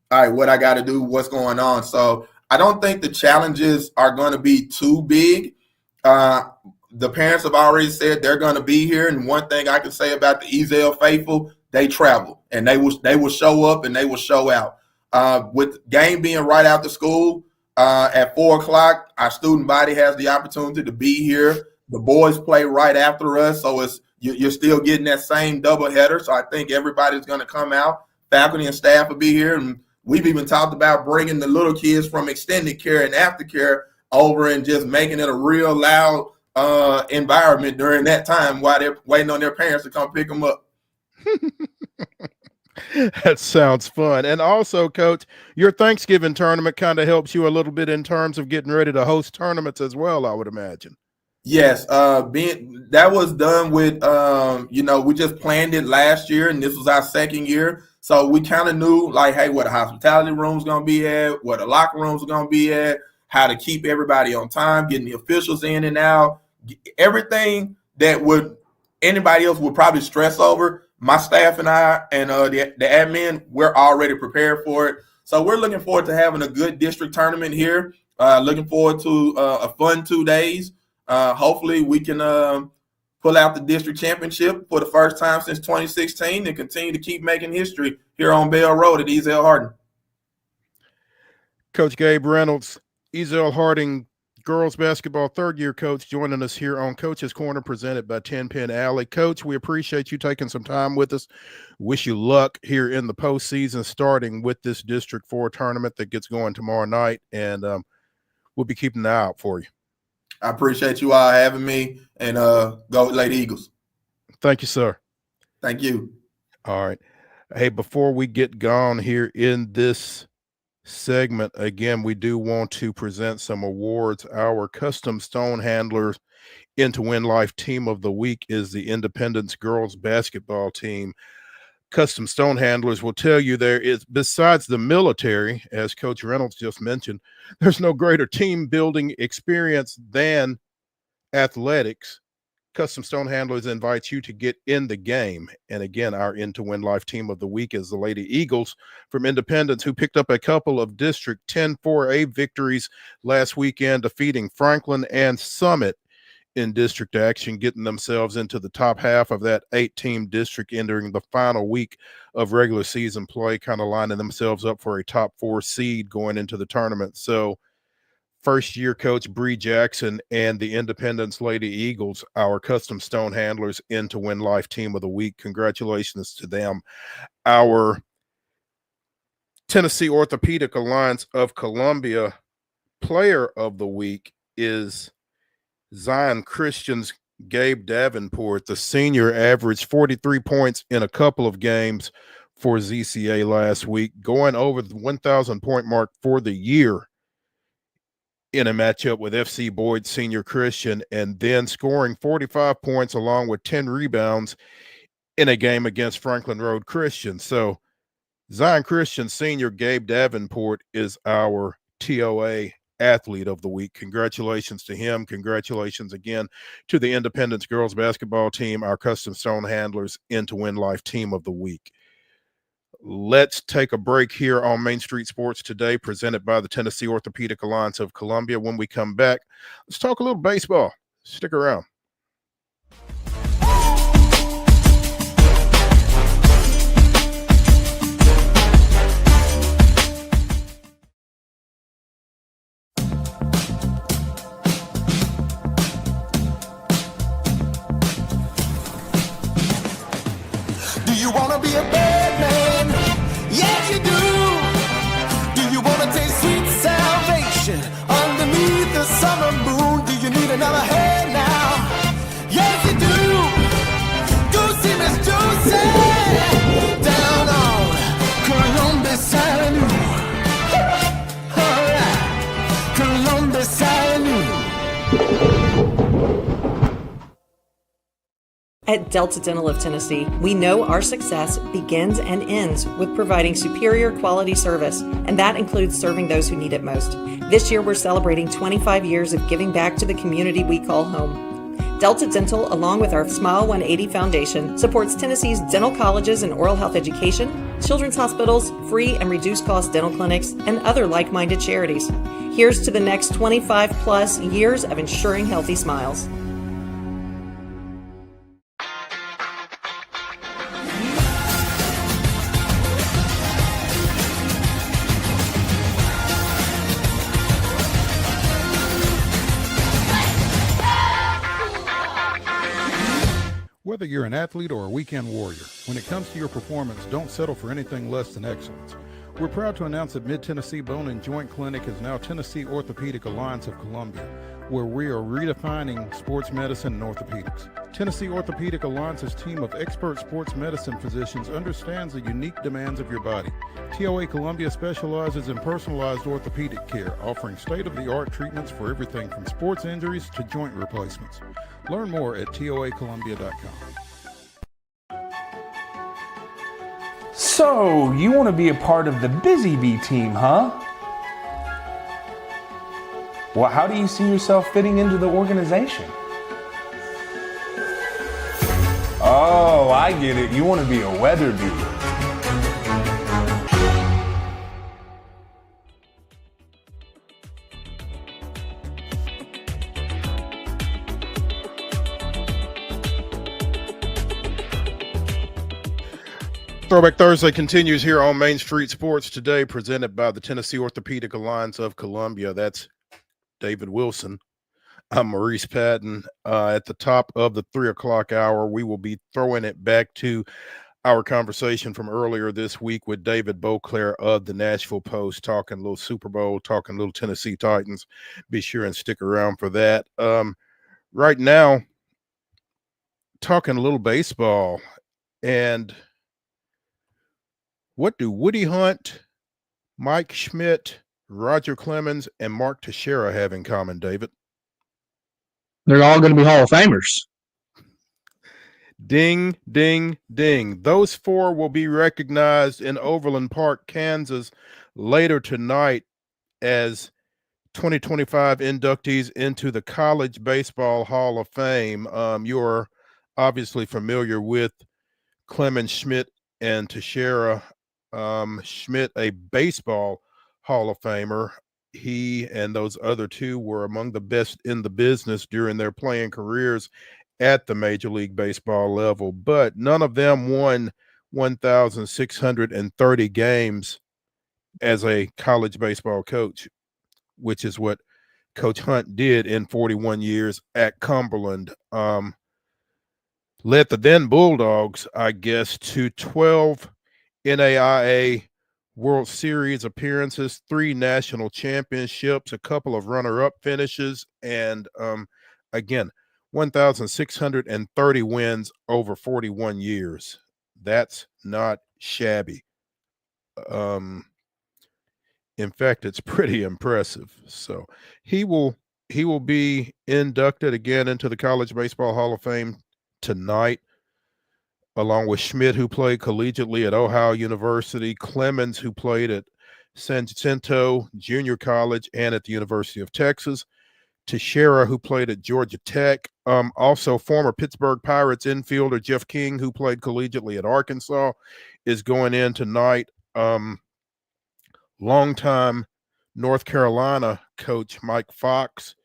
Speaker 4: all right, what I got to do, what's going on. So I don't think the challenges are going to be too big. The parents have already said they're going to be here. And one thing I can say about the Ezel faithful, they travel and they will show up and they will show out. With game being right after school at 4 o'clock, our student body has the opportunity to be here. The boys play right after us, so you're still getting that same double header. So I think everybody's going to come out. Faculty and staff will be here, and we've even talked about bringing the little kids from extended care and aftercare over and just making it a real loud environment during that time while they're waiting on their parents to come pick them up.
Speaker 1: That sounds fun. And also, Coach, your Thanksgiving tournament kind of helps you a little bit in terms of getting ready to host tournaments as well, I would imagine.
Speaker 4: Yes, that was done with, we just planned it last year, and this was our second year. So we kind of knew, like, hey, where the hospitality room's going to be at, where the locker rooms are going to be at, how to keep everybody on time, getting the officials in and out, everything that anybody else would probably stress over. My staff and I and the admin, we're already prepared for it. So we're looking forward to having a good district tournament here. Looking forward to a fun 2 days. Hopefully we can pull out the district championship for the first time since 2016 and continue to keep making history here on Bell Road at Ezel Harding.
Speaker 1: Coach Gabe Reynolds, Ezel Harding girls basketball third-year coach, joining us here on Coach's Corner, presented by 10 Pin Alley. Coach, we appreciate you taking some time with us. Wish you luck here in the postseason, starting with this District 4 tournament that gets going tomorrow night, and we'll be keeping an eye out for you.
Speaker 4: I appreciate you all having me, and go Lady Eagles.
Speaker 1: Thank you, sir.
Speaker 4: Thank you.
Speaker 1: All right. Hey, before we get gone here in this segment, again, we do want to present some awards. Our Custom Stone Handlers Into Win Life Team of the Week is the Independence girls basketball team. Custom Stone Handlers will tell you there is, besides the military, as Coach Reynolds just mentioned, there's no greater team building experience than athletics. Custom Stone Handlers invites you to get in the game. And again, our Into Win Life Team of the Week is the Lady Eagles from Independence, who picked up a couple of District 10 4A victories last weekend, defeating Franklin and Summit in district action, getting themselves into the top half of that 8-team district, entering the final week of regular season play, kind of lining themselves up for a top 4 seed going into the tournament. So first-year coach Bree Jackson and the Independence Lady Eagles, our Custom Stone Handlers Into Win Life Team of the Week. Congratulations to them. Our Tennessee Orthopedic Alliance of Columbia Player of the Week is Zion Christian's Gabe Davenport. The senior averaged 43 points in a couple of games for ZCA last week, going over the 1,000-point mark for the year in a matchup with FC Boyd Senior Christian, and then scoring 45 points along with 10 rebounds in a game against Franklin Road Christian. So Zion Christian Senior Gabe Davenport is our TOA Athlete of the Week. Congratulations to him. Congratulations again to the Independence girls basketball team, our Custom Stone Handlers Into Win Life Team of the Week. Let's take a break here on Main Street Sports Today, presented by the Tennessee Orthopedic Alliance of Columbia. When we come back, let's talk a little baseball. Stick around.
Speaker 9: Do you want to be a bad man? Yes, you do. Do you want to taste sweet salvation underneath the summer moon? Do you need another hand now? Yes, you do. Go see Miss Josie down on Columbus Avenue. All right, Columbus Avenue.
Speaker 10: At Delta Dental of Tennessee, we know our success begins and ends with providing superior quality service, and that includes serving those who need it most. This year, we're celebrating 25 years of giving back to the community we call home. Delta Dental, along with our Smile 180 Foundation, supports Tennessee's dental colleges and oral health education, children's hospitals, free and reduced cost dental clinics, and other like-minded charities. Here's to the next 25 plus years of ensuring healthy smiles.
Speaker 11: Whether you're an athlete or a weekend warrior, when it comes to your performance, don't settle for anything less than excellence. We're proud to announce that Mid-Tennessee Bone and Joint Clinic is now Tennessee Orthopedic Alliance of Columbia, where we are redefining sports medicine and orthopedics. Tennessee Orthopedic Alliance's team of expert sports medicine physicians understands the unique demands of your body. TOA Columbia specializes in personalized orthopedic care, offering state-of-the-art treatments for everything from sports injuries to joint replacements. Learn more at toacolumbia.com.
Speaker 12: So, you want to be a part of the Busy Bee team, huh? Well, how do you see yourself fitting into the organization? Oh, I get it. You want to be a weather bee.
Speaker 1: Throwback Thursday continues here on Main Street Sports today, presented by the Tennessee Orthopedic Alliance of Columbia. That's David Wilson. I'm Maurice Patton. At the top of the 3 o'clock hour, we will be throwing it back to our conversation from earlier this week with David Beauclair of the Nashville Post, talking a little Super Bowl, talking a little Tennessee Titans. Be sure and stick around for that. Right now, talking a little baseball. And what do Woody Hunt, Mike Schmidt, Roger Clemens, and Mark Teixeira have in common, David?
Speaker 2: They're all going to be Hall of Famers.
Speaker 1: Ding, ding, ding. Those four will be recognized in Overland Park, Kansas later tonight as 2025 inductees into the College Baseball Hall of Fame. You're obviously familiar with Clemens, Schmidt, and Teixeira. Schmidt, a baseball Hall of Famer. He and those other two were among the best in the business during their playing careers at the Major League Baseball level, but none of them won 1,630 games as a college baseball coach, which is what Coach Hunt did in 41 years at Cumberland. Led the then Bulldogs, I guess, to 12 NAIA World Series appearances, 3 national championships, a couple of runner-up finishes, and again, 1,630 wins over 41 years. That's not shabby. In fact, it's pretty impressive. So he will be inducted again into the College Baseball Hall of Fame tonight, along with Schmidt, who played collegiately at Ohio University, Clemens, who played at San Jacinto Junior College and at the University of Texas, Teixeira, who played at Georgia Tech, also former Pittsburgh Pirates infielder Jeff King, who played collegiately at Arkansas, is going in tonight. Longtime North Carolina coach Mike Fox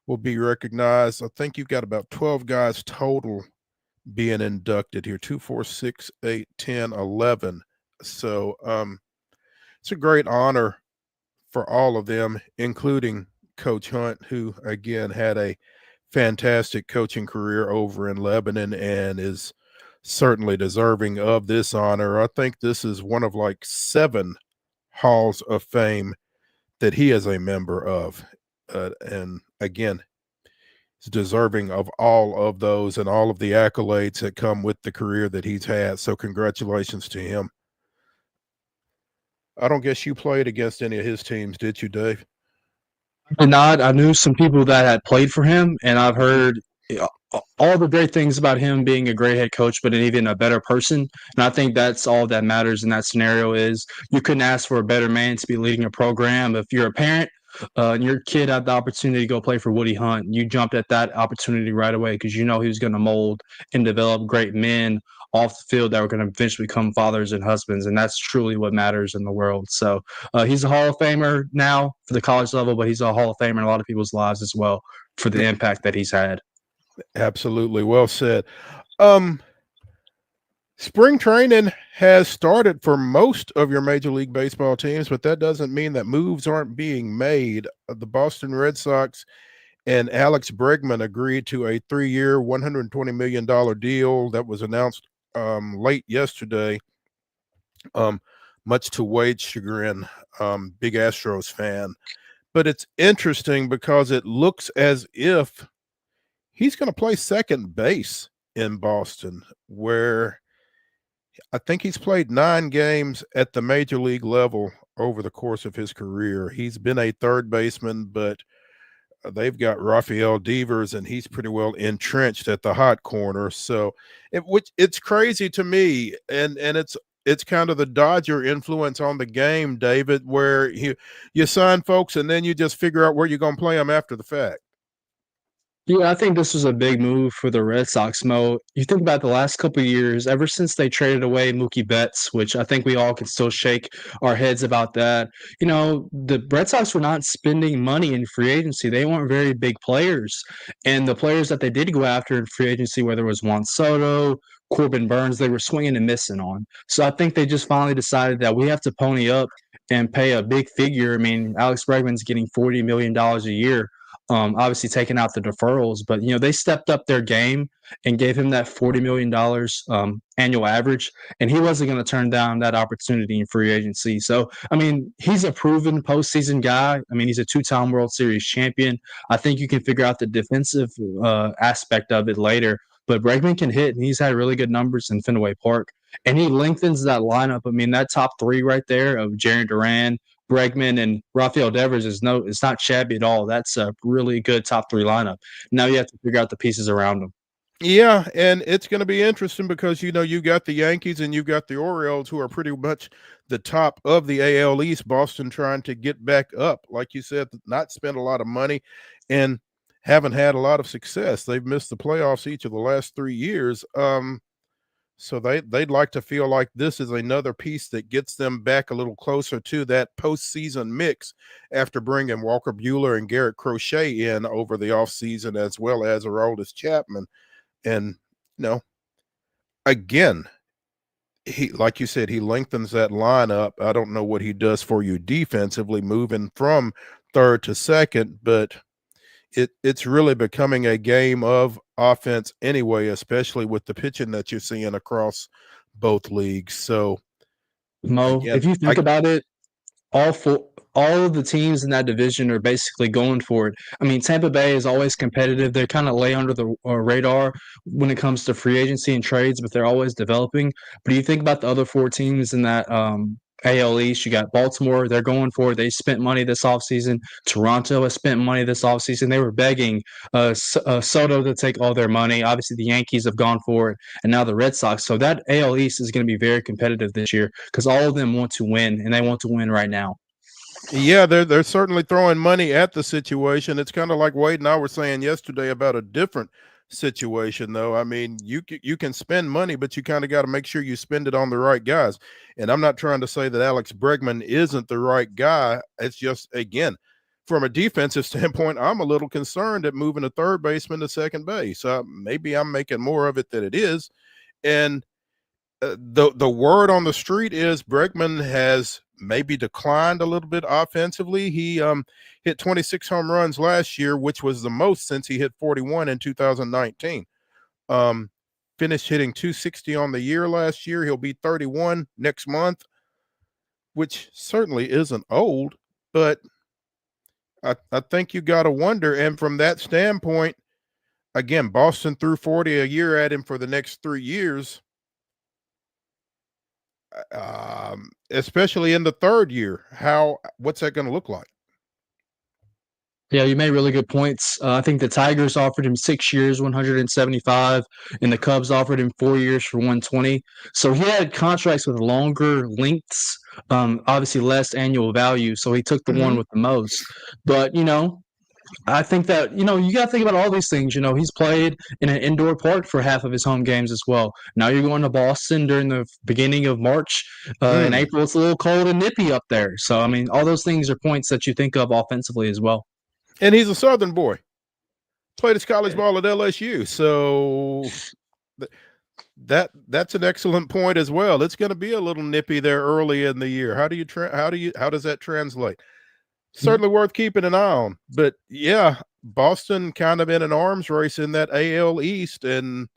Speaker 1: will be recognized. I think you've got about 12 guys total being inducted here, 2, 4, 6, 8, 10, 11. So it's a great honor for all of them, including Coach Hunt, who again had a fantastic coaching career over in Lebanon and is certainly deserving of this honor. I think this is one of like 7 halls of fame that he is a member of. And again, he's deserving of all of those and all of the accolades that come with the career that he's had. So congratulations to him. I don't guess you played against any of his teams, did you, Dave?
Speaker 2: I did not. I knew some people that had played for him, and I've heard all the great things about him being a great head coach, but even a better person. And I think that's all that matters in that scenario is you couldn't ask for a better man to be leading a program. If you're a parent and your kid had the opportunity to go play for Woody Hunt, you jumped at that opportunity right away because you know he was going to mold and develop great men off the field that were going to eventually become fathers and husbands, and that's truly what matters in the world. So he's a Hall of Famer now for the college level, but he's a Hall of Famer in a lot of people's lives as well for the impact that he's had.
Speaker 1: Absolutely. Well said. Spring training has started for most of your Major League Baseball teams, but that doesn't mean that moves aren't being made. The Boston Red Sox and Alex Bregman agreed to a 3-year, $120 million deal that was announced late yesterday. much to Wade's chagrin, big Astros fan. But it's interesting because it looks as if he's going to play second base in Boston, where I think he's played 9 games at the major league level over the course of his career. He's been a third baseman, but they've got Rafael Devers, and he's pretty well entrenched at the hot corner. So it's crazy to me, and it's kind of the Dodger influence on the game, David, where you sign folks and then you just figure out where you're going to play them after the fact.
Speaker 2: Yeah, I think this was a big move for the Red Sox, Mo. You think about the last couple of years, ever since they traded away Mookie Betts, which I think we all can still shake our heads about that. The Red Sox were not spending money in free agency. They weren't very big players. And the players that they did go after in free agency, whether it was Juan Soto, Corbin Burns, they were swinging and missing on. So I think they just finally decided that we have to pony up and pay a big figure. I mean, Alex Bregman's getting $40 million a year. Obviously taking out the deferrals, but they stepped up their game and gave him that $40 million annual average, and he wasn't going to turn down that opportunity in free agency. So, I mean, he's a proven postseason guy. I mean, he's a 2-time World Series champion. I think you can figure out the defensive aspect of it later, but Bregman can hit, and he's had really good numbers in Fenway Park, and he lengthens that lineup. I mean, that top 3 right there of Jarren Duran, Bregman, and Rafael Devers it's not shabby at all. That's a really good top 3 lineup. Now you have to figure out the pieces around them.
Speaker 1: Yeah, and it's going to be interesting because, you got the Yankees and you got the Orioles, who are pretty much the top of the AL East. Boston trying to get back up, like you said, not spend a lot of money and haven't had a lot of success. They've missed the playoffs each of the last 3 years. So they'd like to feel like this is another piece that gets them back a little closer to that postseason mix after bringing Walker Buehler and Garrett Crochet in over the offseason, as well as Aroldis Chapman. And, again, like you said, he lengthens that lineup. I don't know what he does for you defensively, moving from third to second, but it's really becoming a game of offense anyway, especially with the pitching that you're seeing across both leagues. So,
Speaker 2: Mo,
Speaker 1: again,
Speaker 2: if you think about it, all of the teams in that division are basically going for it. I mean, Tampa Bay is always competitive. They kind of lay under the radar when it comes to free agency and trades, but they're always developing. But you think about the other 4 teams in that AL East, you got Baltimore, they're going for it. They spent money this offseason. Toronto has spent money this offseason. They were begging Soto to take all their money. Obviously, the Yankees have gone for it, and now the Red Sox. So that AL East is going to be very competitive this year because all of them want to win, and they want to win right now.
Speaker 1: Yeah, they're certainly throwing money at the situation. It's kind of like Wade and I were saying yesterday about a different situation, though. I mean, you can spend money, but you kind of got to make sure you spend it on the right guys. And I'm not trying to say that Alex Bregman isn't the right guy. It's just, again, from a defensive standpoint, I'm a little concerned at moving a third baseman to second base. Maybe I'm making more of it than it is. And the word on the street is Bregman has maybe declined a little bit offensively. He hit 26 home runs last year, which was the most since he hit 41 in 2019. Finished hitting 260 on the year last year. He'll be 31 next month, which certainly isn't old, but I think you got to wonder. And from that standpoint, again, Boston threw 40 a year at him for the next 3 years. Especially in the third year, what's that going to look like?
Speaker 2: Yeah, you made really good points. I think the Tigers offered him 6 years, 175, and the Cubs offered him 4 years for 120. So he had contracts with longer lengths, obviously less annual value. So he took the one with the most. But I think that, you got to think about all these things. He's played in an indoor park for half of his home games as well. Now you're going to Boston during the beginning of March. In April, it's a little cold and nippy up there. So, I mean, all those things are points that you think of offensively as well.
Speaker 1: And he's a Southern boy. Played his college ball at LSU. So that's an excellent point as well. It's going to be a little nippy there early in the year. How does that translate? Certainly worth keeping an eye on. But yeah, Boston kind of in an arms race in that AL East and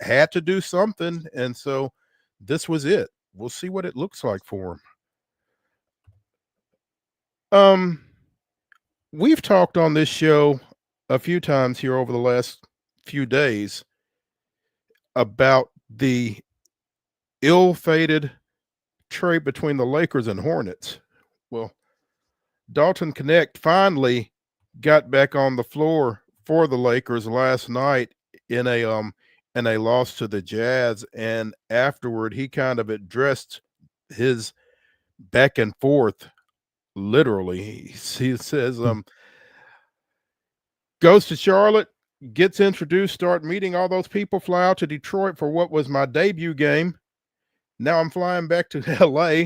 Speaker 1: had to do something. And so this was it. we'll see what it looks like for him. We've talked on this show a few times here over the last few days about the ill-fated trade between the Lakers and Hornets. Well, Dalton Connect finally got back on the floor for the Lakers last night in a loss to the Jazz, and afterward he kind of addressed his back and forth. Literally, he says, goes to Charlotte, gets introduced, start meeting all those people, fly out to Detroit for what was my debut game. Now I'm flying back to LA.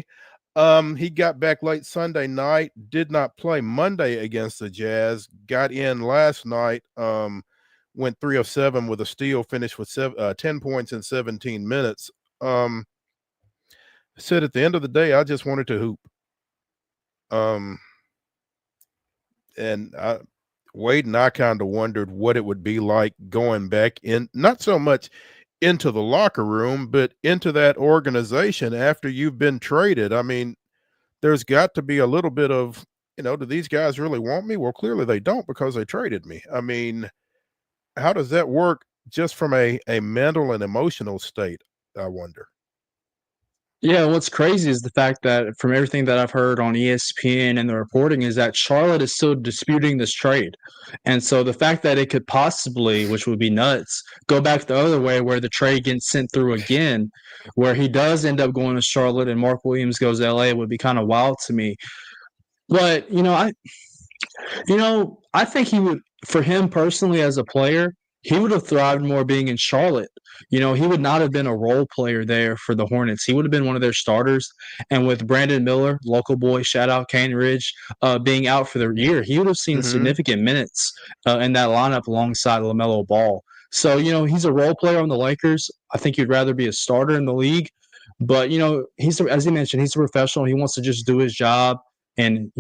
Speaker 1: He got back late Sunday night, did not play Monday against the Jazz, got in last night, went 3 of 7 with a steal, finished with 10 points in 17 minutes. Said at the end of the day, I just wanted to hoop. And Wade and I kind of wondered what it would be like going back in, not so much into the locker room, but into that organization after you've been traded. I mean, there's got to be a little bit of, do these guys really want me? Well, clearly they don't, because they traded me. I mean, how does that work just from a mental and emotional state, I wonder?
Speaker 2: Yeah, what's crazy is the fact that from everything that I've heard on ESPN and the reporting is that Charlotte is still disputing this trade. And so the fact that it could possibly, which would be nuts, go back the other way where the trade gets sent through again, where he does end up going to Charlotte and Mark Williams goes to LA would be kind of wild to me. But, I think he would, for him personally as a player, he would have thrived more being in Charlotte. He would not have been a role player there for the Hornets. He would have been one of their starters. And with Brandon Miller, local boy, shout out Cane Ridge, being out for the year, he would have seen significant minutes in that lineup alongside LaMelo Ball. So, he's a role player on the Lakers. I think he'd rather be a starter in the league. But, he's, as he mentioned, he's a professional. He wants to just do his job. And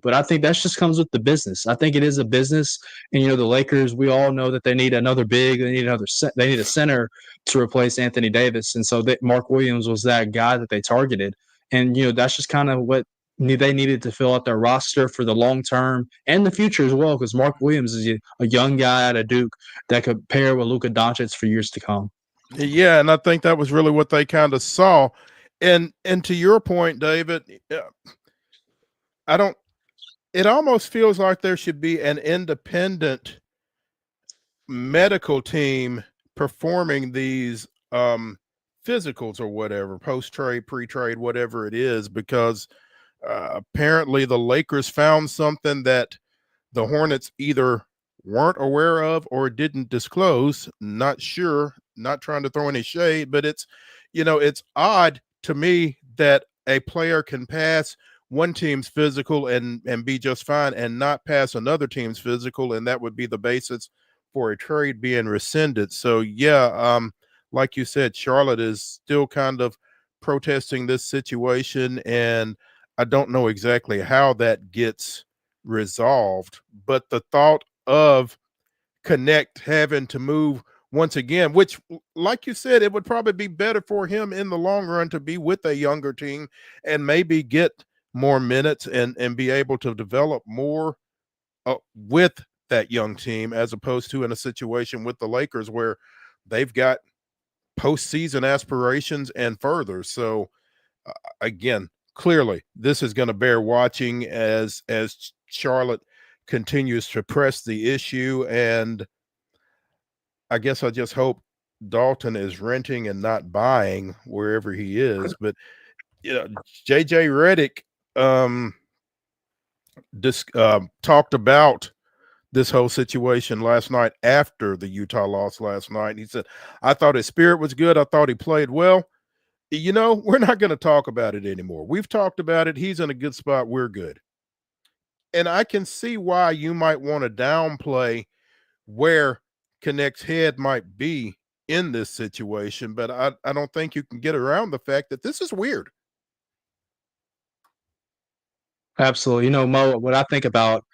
Speaker 2: but I think that just comes with the business. I think it is a business, and the Lakers, we all know that they need another big, they need a center to replace Anthony Davis, and so Mark Williams was that guy that they targeted, and that's just kind of what they needed to fill out their roster for the long term and the future as well, because Mark Williams is a young guy out of Duke that could pair with Luka Doncic for years to come.
Speaker 1: Yeah, and I think that was really what they kind of saw, and to your point, David. It almost feels like there should be an independent medical team performing these physicals or whatever, post-trade, pre-trade, whatever it is, because apparently the Lakers found something that the Hornets either weren't aware of or didn't disclose. Not sure, not trying to throw any shade, but it's odd to me that a player can pass one team's physical and be just fine and not pass another team's physical, and that would be the basis for a trade being rescinded. So yeah, like you said, Charlotte is still kind of protesting this situation, and I don't know exactly how that gets resolved, but the thought of Connect having to move once again, which, like you said, it would probably be better for him in the long run to be with a younger team and maybe get more minutes and be able to develop more with that young team, as opposed to in a situation with the Lakers where they've got postseason aspirations and further. So again, clearly this is going to bear watching as Charlotte continues to press the issue. And I guess I just hope Dalton is renting and not buying wherever he is. But JJ Redick talked about this whole situation last night after the Utah loss last night. He said, I thought his spirit was good. I thought he played well. We're not going to talk about it anymore. We've talked about it. He's in a good spot. We're good. And I can see why you might want to downplay where Connect's head might be in this situation, but I don't think you can get around the fact that this is weird.
Speaker 2: Absolutely. Mo, what I think about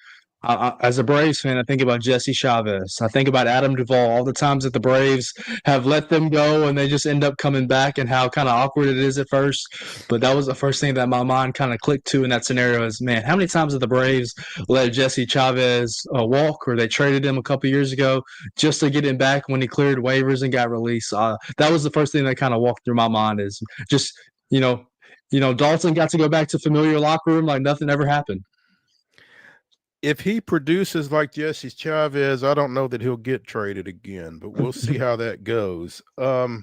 Speaker 2: As a Braves fan, I think about Jesse Chavez. I think about Adam Duvall, all the times that the Braves have let them go and they just end up coming back, and how kind of awkward it is at first. But that was the first thing that my mind kind of clicked to in that scenario is, man, how many times have the Braves let Jesse Chavez walk, or they traded him a couple years ago just to get him back when he cleared waivers and got released? That was the first thing that kind of walked through my mind is just, Dalton got to go back to familiar locker room like nothing ever happened.
Speaker 1: If he produces like Jesse Chavez, I don't know that he'll get traded again, but we'll see how that goes. The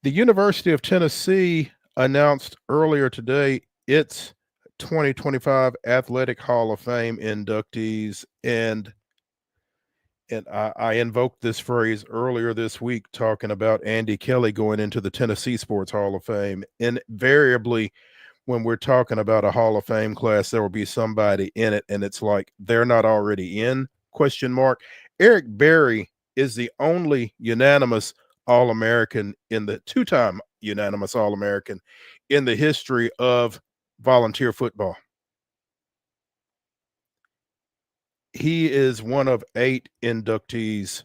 Speaker 1: University of Tennessee announced earlier today its 2025 Athletic Hall of Fame inductees, and I invoked this phrase earlier this week talking about Andy Kelly going into the Tennessee Sports Hall of Fame. Invariably, when we're talking about a Hall of Fame class, there will be somebody in it, and it's like they're not already in, ? Eric Berry is the only unanimous All-American in the two-time unanimous All-American in the history of volunteer football. He is one of 8 inductees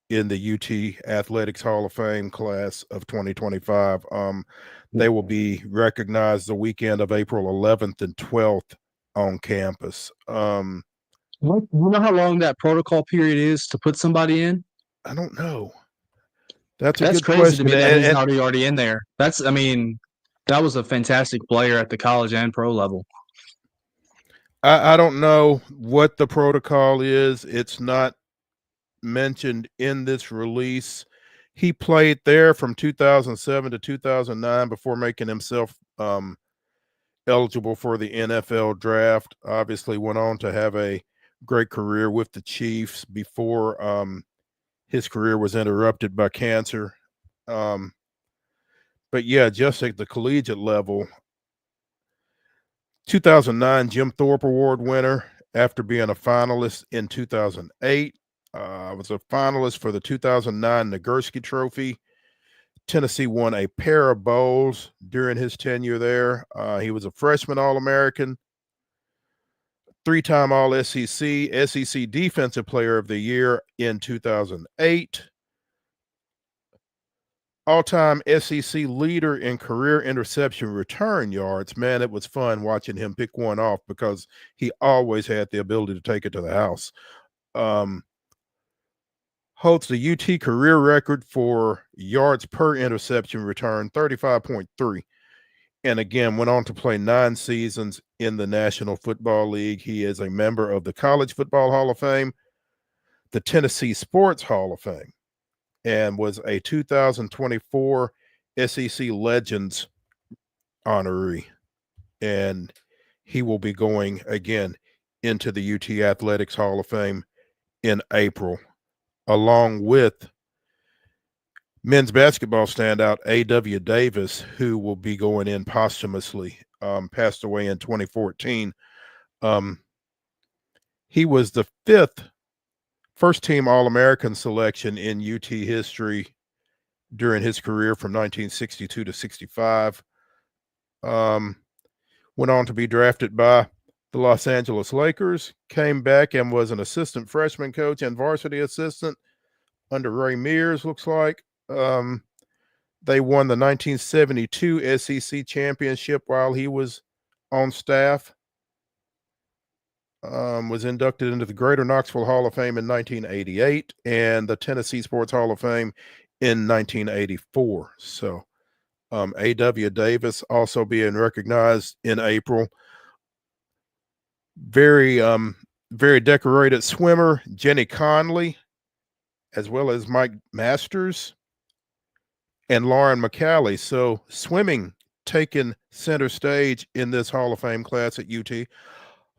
Speaker 1: in the UT Athletics Hall of Fame class of 2025. They will be recognized the weekend of April 11th and 12th on campus.
Speaker 2: You know how long that protocol period is to put somebody in?
Speaker 1: I don't know. That's
Speaker 2: crazy
Speaker 1: question.
Speaker 2: to me that he's already in there. That was a fantastic player at the college and pro level.
Speaker 1: I don't know what the protocol is. It's not mentioned in this release. He played there from 2007 to 2009 before making himself eligible for the NFL draft. Obviously went on to have a great career with the Chiefs before his career was interrupted by cancer. But yeah, just at the collegiate level, 2009 Jim Thorpe Award winner after being a finalist in 2008. Was a finalist for the 2009 Nagurski Trophy. Tennessee won a pair of bowls during his tenure there. He was a freshman All-American, 3-time All-SEC, SEC Defensive Player of the Year in 2008. All-time SEC leader in career interception return yards. Man, it was fun watching him pick one off because he always had the ability to take it to the house. Holds the UT career record for yards per interception return, 35.3. And again, went on to play 9 seasons in the National Football League. He is a member of the College Football Hall of Fame, the Tennessee Sports Hall of Fame, and was a 2024 SEC Legends honoree. And he will be going again into the UT Athletics Hall of Fame in April, along with men's basketball standout A.W. Davis, who will be going in posthumously, passed away in 2014. He was the 5th first-team All-American selection in UT history during his career from 1962 to 65. Went on to be drafted by the Los Angeles Lakers, came back and was an assistant freshman coach and varsity assistant under Ray Mears, looks like. They won the 1972 SEC championship while he was on staff. Was inducted into the Greater Knoxville Hall of Fame in 1988 and the Tennessee Sports Hall of Fame in 1984. So A.W. Davis also being recognized in April. Very decorated swimmer, Jenny Conley, as well as Mike Masters and Lauren McCallie. So swimming taking center stage in this Hall of Fame class at UT.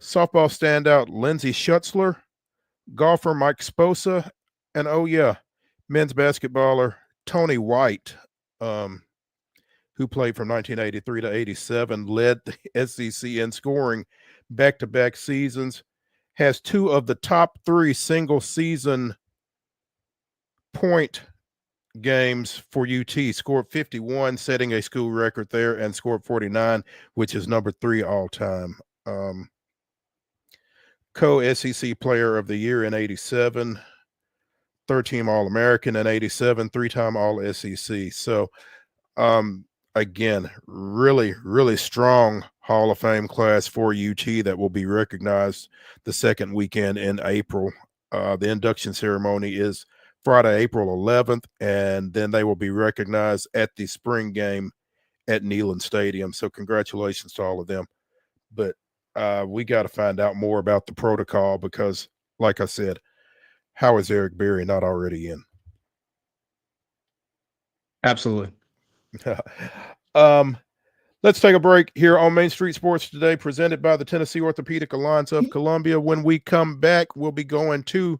Speaker 1: Softball standout Lindsey Schutzler, golfer Mike Sposa, and oh yeah, men's basketballer Tony White, who played from 1983 to 87, led the SEC in scoring back-to-back seasons, has 2 of the top 3 single-season point games for UT, scored 51, setting a school record there, and scored 49, which is number 3 all-time. co-SEC Player of the Year in '87, third-team All-American in '87, three-time All-SEC. So, again, really, really strong Hall of Fame class for UT that will be recognized the second weekend in April. The induction ceremony is Friday, April 11th, and then they will be recognized at the spring game at Neely Stadium. So congratulations to all of them. But we got to find out more about the protocol because, like I said, how is Eric Berry not already in?
Speaker 2: Absolutely.
Speaker 1: Let's take a break here on Main Street Sports Today, presented by the Tennessee Orthopedic Alliance of Columbia. When we come back, we'll be going to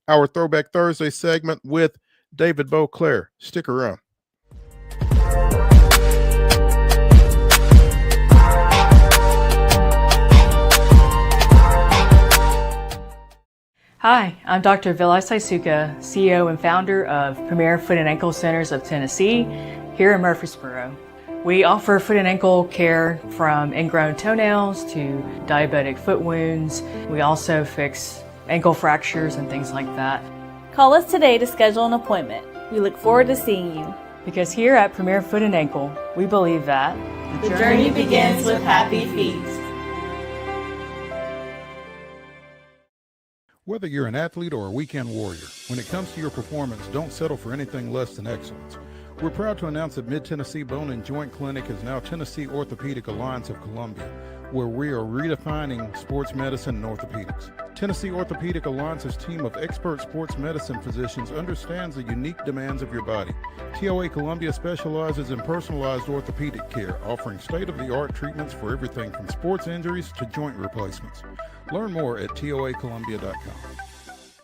Speaker 1: our Throwback Thursday segment with David Beauclair. Stick around.
Speaker 13: Hi, I'm Dr. Vilay Saisuka, CEO and founder of Premier Foot and Ankle Centers of Tennessee here in Murfreesboro. We offer foot and ankle care from ingrown toenails to diabetic foot wounds. We also fix ankle fractures and things like that.
Speaker 14: Call us today to schedule an appointment. We look forward to seeing you.
Speaker 13: Because here at Premier Foot and Ankle, we believe that
Speaker 14: the journey begins with happy feet.
Speaker 11: Whether you're an athlete or a weekend warrior, when it comes to your performance, don't settle for anything less than excellence. We're proud to announce that Mid-Tennessee Bone and Joint Clinic is now Tennessee Orthopedic Alliance of Columbia, where we are redefining sports medicine and orthopedics. Tennessee Orthopedic Alliance's team of expert sports medicine physicians understands the unique demands of your body. TOA Columbia specializes in personalized orthopedic care, offering state-of-the-art treatments for everything from sports injuries to joint replacements. Learn more at toacolumbia.com.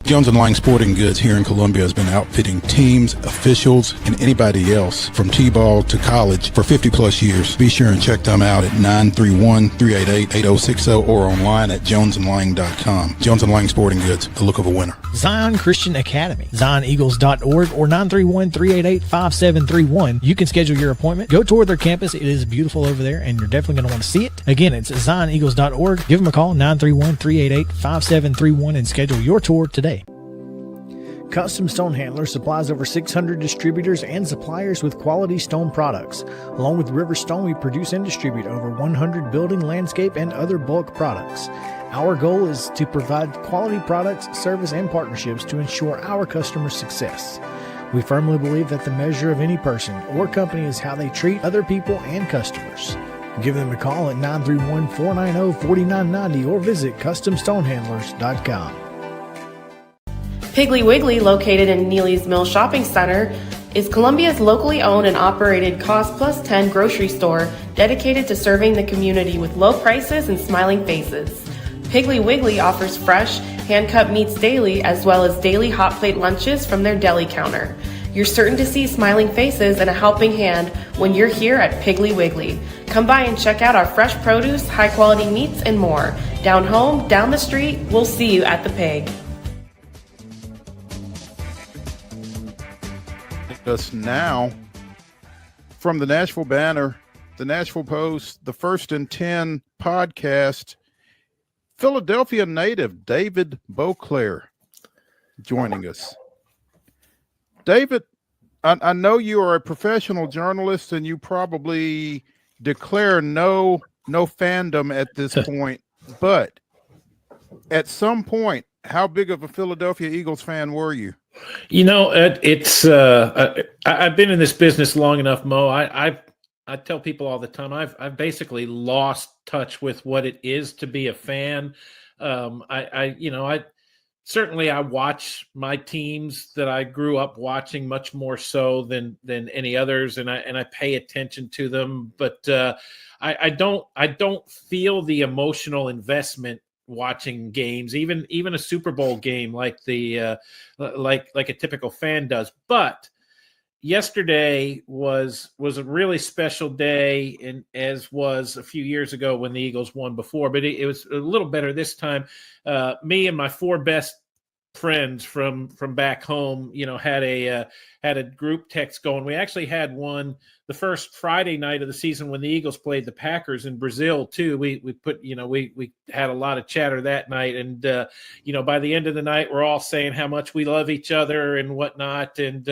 Speaker 15: Jones & Lang Sporting Goods here in Columbia has been outfitting teams, officials, and anybody else from T-ball to college for 50 plus years. Be sure and check them out at 931-388-8060 or online at jonesandlang.com. Jones & Lang Sporting Goods, the look of a winner.
Speaker 5: Zion Christian Academy, zioneagles.org or 931-388-5731. You can schedule your appointment. Go tour their campus. It is beautiful over there, and you're definitely going to want to see it. Again, it's zioneagles.org. Give them a call, 931-388-5731, and schedule your tour today. Custom Stone Handler supplies over 600 distributors and suppliers with quality stone products. Along with River Stone, we produce and distribute over 100 building, landscape, and other bulk products. Our goal is to provide quality products, service, and partnerships to ensure our customers' success. We firmly believe that the measure of any person or company is how they treat other people and customers. Give them a call at 931-490-4990 or visit CustomStonehandlers.com.
Speaker 16: Piggly Wiggly, located in Neely's Mill Shopping Center, is Columbia's locally owned and operated Cost Plus 10 grocery store dedicated to serving the community with low prices and smiling faces. Piggly Wiggly offers fresh, hand-cut meats daily as well as daily hot plate lunches from their deli counter. You're certain to see smiling faces and a helping hand when you're here at Piggly Wiggly. Come by and check out our fresh produce, high-quality meats, and more. Down home, down the street, we'll see you at the Pig.
Speaker 1: Us now from the Nashville Banner, the Nashville Post, the First and 10 podcast, Philadelphia native David Beauclair joining us. David, I know you are a professional journalist and you probably declare no fandom at this point, but at some point, how big of a Philadelphia Eagles fan were you?
Speaker 17: You know, I've been in this business long enough, Mo. I tell people all the time, I've basically lost touch with what it is to be a fan. I certainly watch my teams that I grew up watching much more so than any others, and I pay attention to them. But I don't feel the emotional investment watching games, even a Super Bowl game like a typical fan does. But yesterday was a really special day, and as was a few years ago when the Eagles won before, but it was a little better this time. Me and my four best friends from back home, had a group text going. We actually had one the first Friday night of the season when the Eagles played the Packers in Brazil too. We put, we had a lot of chatter that night, and by the end of the night, we're all saying how much we love each other and whatnot. And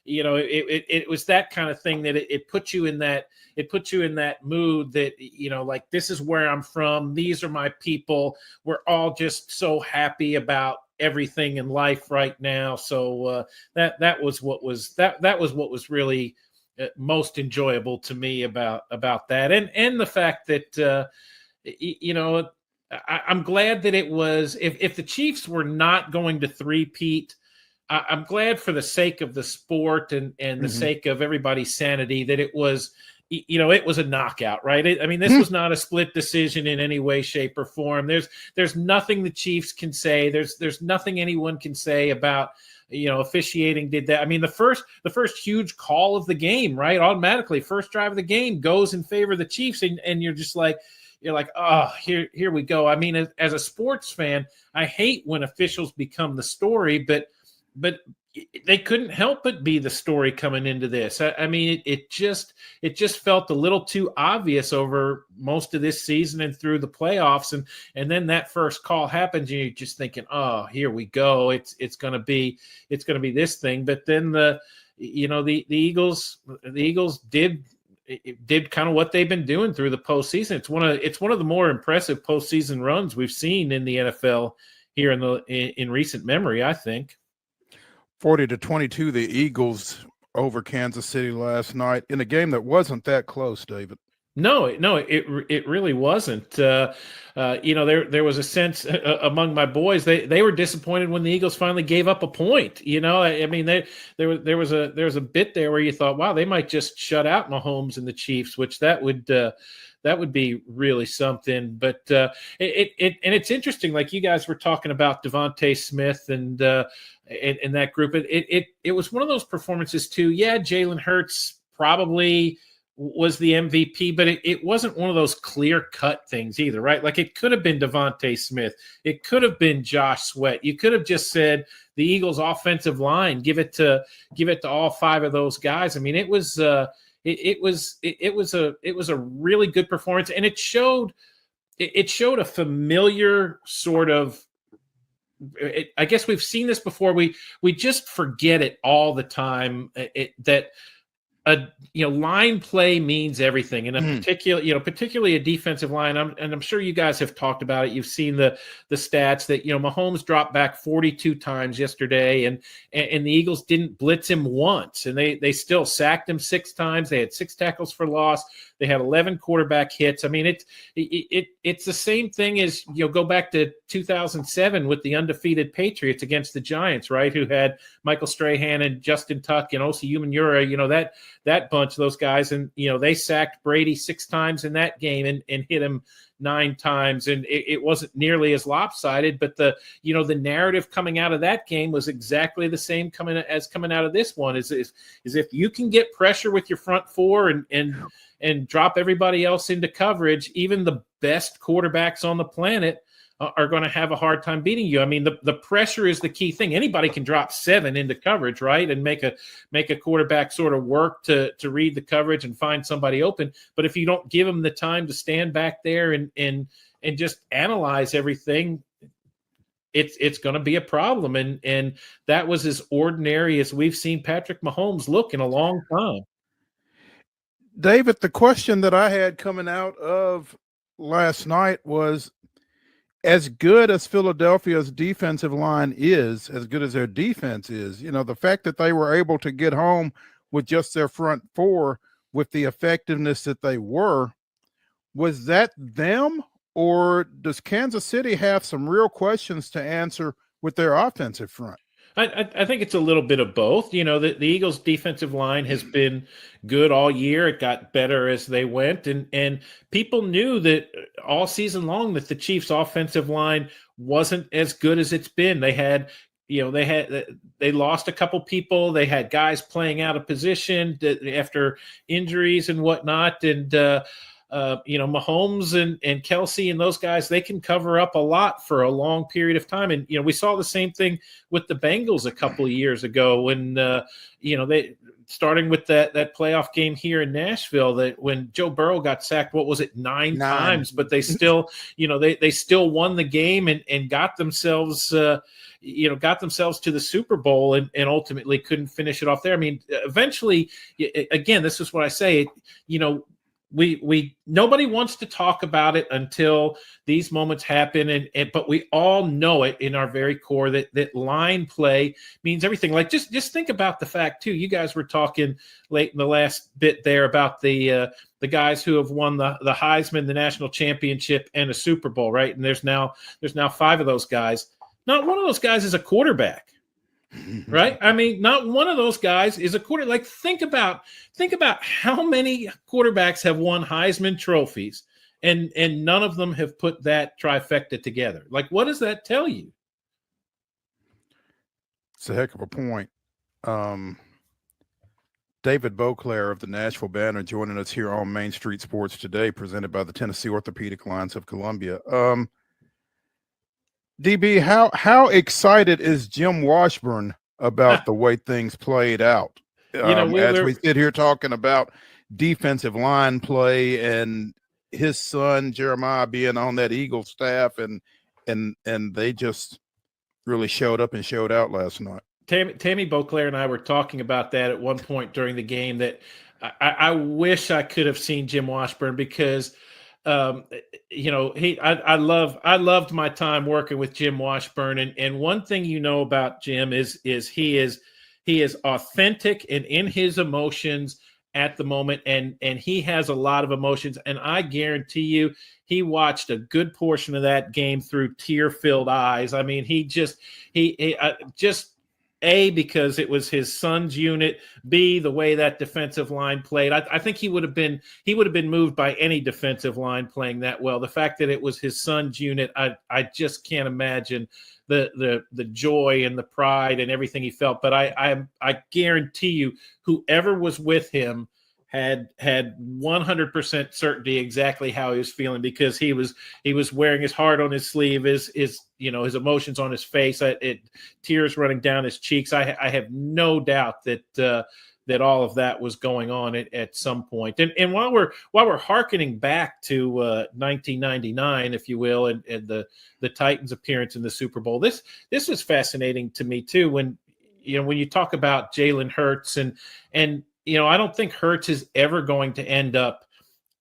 Speaker 17: it was that kind of thing that it puts you in that. It puts you in that mood that, like, this is where I'm from. These are my people. We're all just so happy about everything in life right now. So that was what was really most enjoyable to me about that, and the fact that I'm glad that it was. If the Chiefs were not going to three-peat, I'm glad for the sake of the sport and the sake of everybody's sanity that it was. It was a knockout, right? This was not a split decision in any way, shape, or form. There's nothing the Chiefs can say. There's nothing anyone can say about, officiating did that. The first huge call of the game, right? Automatically, first drive of the game goes in favor of the Chiefs, and you're just like, oh, here we go. As a sports fan, I hate when officials become the story, but they couldn't help but be the story coming into this. It just felt a little too obvious over most of this season and through the playoffs, and then that first call happens, and you're just thinking, oh, here we go. It's gonna be this thing. But then the Eagles did kind of what they've been doing through the postseason. It's one of the more impressive postseason runs we've seen in the NFL here in recent memory, I think.
Speaker 11: 40-22, the Eagles over Kansas City last night in a game that wasn't that close, David.
Speaker 17: No, it really wasn't. There was a sense among my boys they were disappointed when the Eagles finally gave up a point. There was a bit there where you thought, wow, they might just shut out Mahomes and the Chiefs, which that would be really something. But it's interesting, like you guys were talking about Devontae Smith and that group. It was one of those performances too. Yeah, Jalen Hurts probably was the MVP, but it wasn't one of those clear-cut things either, right? Like, it could have been Devontae Smith. It could have been Josh Sweat. You could have just said the Eagles' offensive line, give it to all five of those guys. It was a really good performance, and it showed a familiar sort of. I guess we've seen this before. We just forget it all the time. That line play means everything, and particularly a defensive line. I'm sure you guys have talked about it. You've seen the stats that Mahomes dropped back 42 times yesterday, and the Eagles didn't blitz him once, and they still sacked him 6 times. They had 6 tackles for loss. They had 11 quarterback hits. It's the same thing as go back to 2007 with the undefeated Patriots against the Giants, right? Who had Michael Strahan and Justin Tuck and Osi Umenyiora. That bunch of those guys, and they sacked Brady 6 times in that game and hit him 9 times, and it wasn't nearly as lopsided. But the narrative coming out of that game was exactly the same coming out of this one. Is if you can get pressure with your front four and drop everybody else into coverage, even the best quarterbacks on the planet are going to have a hard time beating you. The pressure is the key thing. Anybody can drop 7 into coverage, right, and make a quarterback sort of work to read the coverage and find somebody open. But if you don't give them the time to stand back there and just analyze everything, it's going to be a problem. And that was as ordinary as we've seen Patrick Mahomes look in a long time.
Speaker 11: David, the question that I had coming out of last night was, as good as Philadelphia's defensive line is, as good as their defense is, the fact that they were able to get home with just their front four with the effectiveness that they were, was that them, or does Kansas City have some real questions to answer with their offensive front?
Speaker 17: I think it's a little bit of both. The Eagles' defensive line has been good all year. It got better as they went, and people knew that all season long that the Chiefs' offensive line wasn't as good as it's been. They lost a couple people. They had guys playing out of position after injuries and whatnot, and Mahomes and Kelsey and those guys, they can cover up a lot for a long period of time. And, we saw the same thing with the Bengals a couple of years ago when, they starting with that playoff game here in Nashville, that when Joe Burrow got sacked, what was it, nine times, but they still, they still won the game and got themselves, to the Super Bowl and ultimately couldn't finish it off there. I mean, eventually, again, this is what I say, we nobody wants to talk about it until these moments happen, but we all know it in our very core that line play means everything. Like just think about the fact too. You guys were talking late in the last bit there about the guys who have won the Heisman, the national championship, and a Super Bowl, right? And there's now 5 of those guys. Not one of those guys is a quarterback. Right? I mean, not one of those guys is a quarterback. Like, think about how many quarterbacks have won Heisman trophies and none of them have put that trifecta together. Like, what does that tell you?
Speaker 11: It's a heck of a point. David Beauclair of the Nashville Banner joining us here on Main Street Sports today, presented by the Tennessee Orthopedic Alliance of Columbia. DB, how excited is Jim Washburn about the way things played out? As we sit here talking about defensive line play and his son Jeremiah being on that Eagles staff, and they just really showed up and showed out last night.
Speaker 17: Tammy Beauclair and I were talking about that at one point during the game, that I wish I could have seen Jim Washburn, because I loved my time working with Jim Washburn, and one thing about Jim is he is authentic and in his emotions at the moment, and he has a lot of emotions, and I guarantee you he watched a good portion of that game through tear-filled eyes. I mean, he just A, because it was his son's unit. B, the way that defensive line played. I think he would have been moved by any defensive line playing that well. The fact that it was his son's unit, I just can't imagine the joy and the pride and everything he felt. But I guarantee you, whoever was with him had 100% certainty exactly how he was feeling, because he was wearing his heart on his sleeve, his emotions on his face, tears running down his cheeks. I have no doubt that all of that was going on at some point. And while we're hearkening back to 1999, if you will, and the Titans' appearance in the Super Bowl, this was fascinating to me too. When you talk about Jalen Hurts and I don't think Hurts is ever going to end up,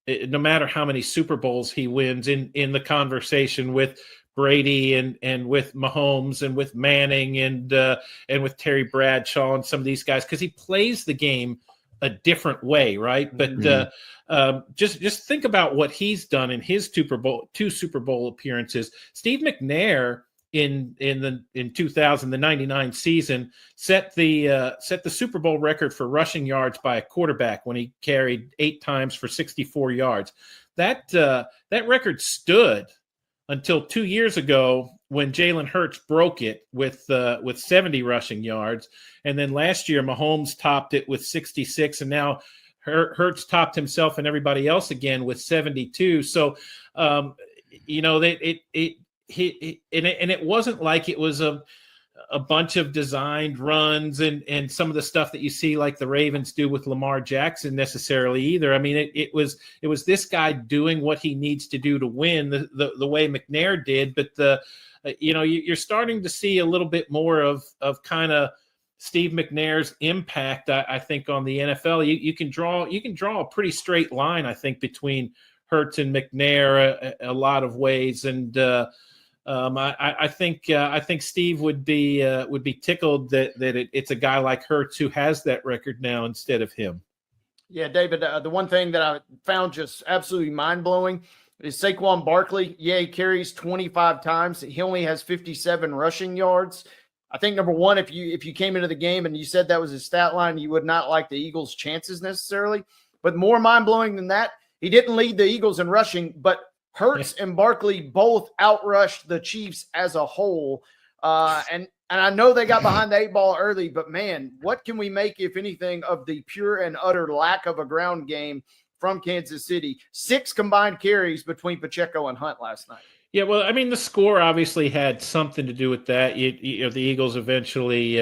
Speaker 17: no matter how many Super Bowls he wins, in the conversation with Brady and with Mahomes and with Manning and with Terry Bradshaw and some of these guys, because he plays the game a different way, right? But just think about what he's done in his two Super Bowl appearances. Steve McNair in 2000, the 99 season, set the Super Bowl record for rushing yards by a quarterback when he carried 8 times for 64 yards. That record stood until 2 years ago when Jalen Hurts broke it with 70 rushing yards, and then last year Mahomes topped it with 66, and now Hurts topped himself and everybody else again with 72. So it wasn't like it was a bunch of designed runs and some of the stuff that you see like the Ravens do with Lamar Jackson necessarily either. I mean, it was this guy doing what he needs to do to win the way McNair did. But you're starting to see a little bit more of kind of Steve McNair's impact, I think, on the NFL. You can draw a pretty straight line, I think, between Hurts and McNair a lot of ways, and I think Steve would be tickled that it's a guy like Hurts who has that record now instead of him.
Speaker 18: Yeah, David, the one thing that I found just absolutely mind-blowing is Saquon Barkley. Yeah, he carries 25 times. He only has 57 rushing yards. I think, number one, if you came into the game and you said that was his stat line, you would not like the Eagles' chances necessarily. But more mind-blowing than that, he didn't lead the Eagles in rushing, but Hurts and Barkley both outrushed the Chiefs as a whole. And I know they got behind the 8 ball early, but man, what can we make, if anything, of the pure and utter lack of a ground game from Kansas City. 6 combined carries between Pacheco and Hunt last night.
Speaker 17: Yeah, well, I mean, the score obviously had something to do with that. You know, the Eagles eventually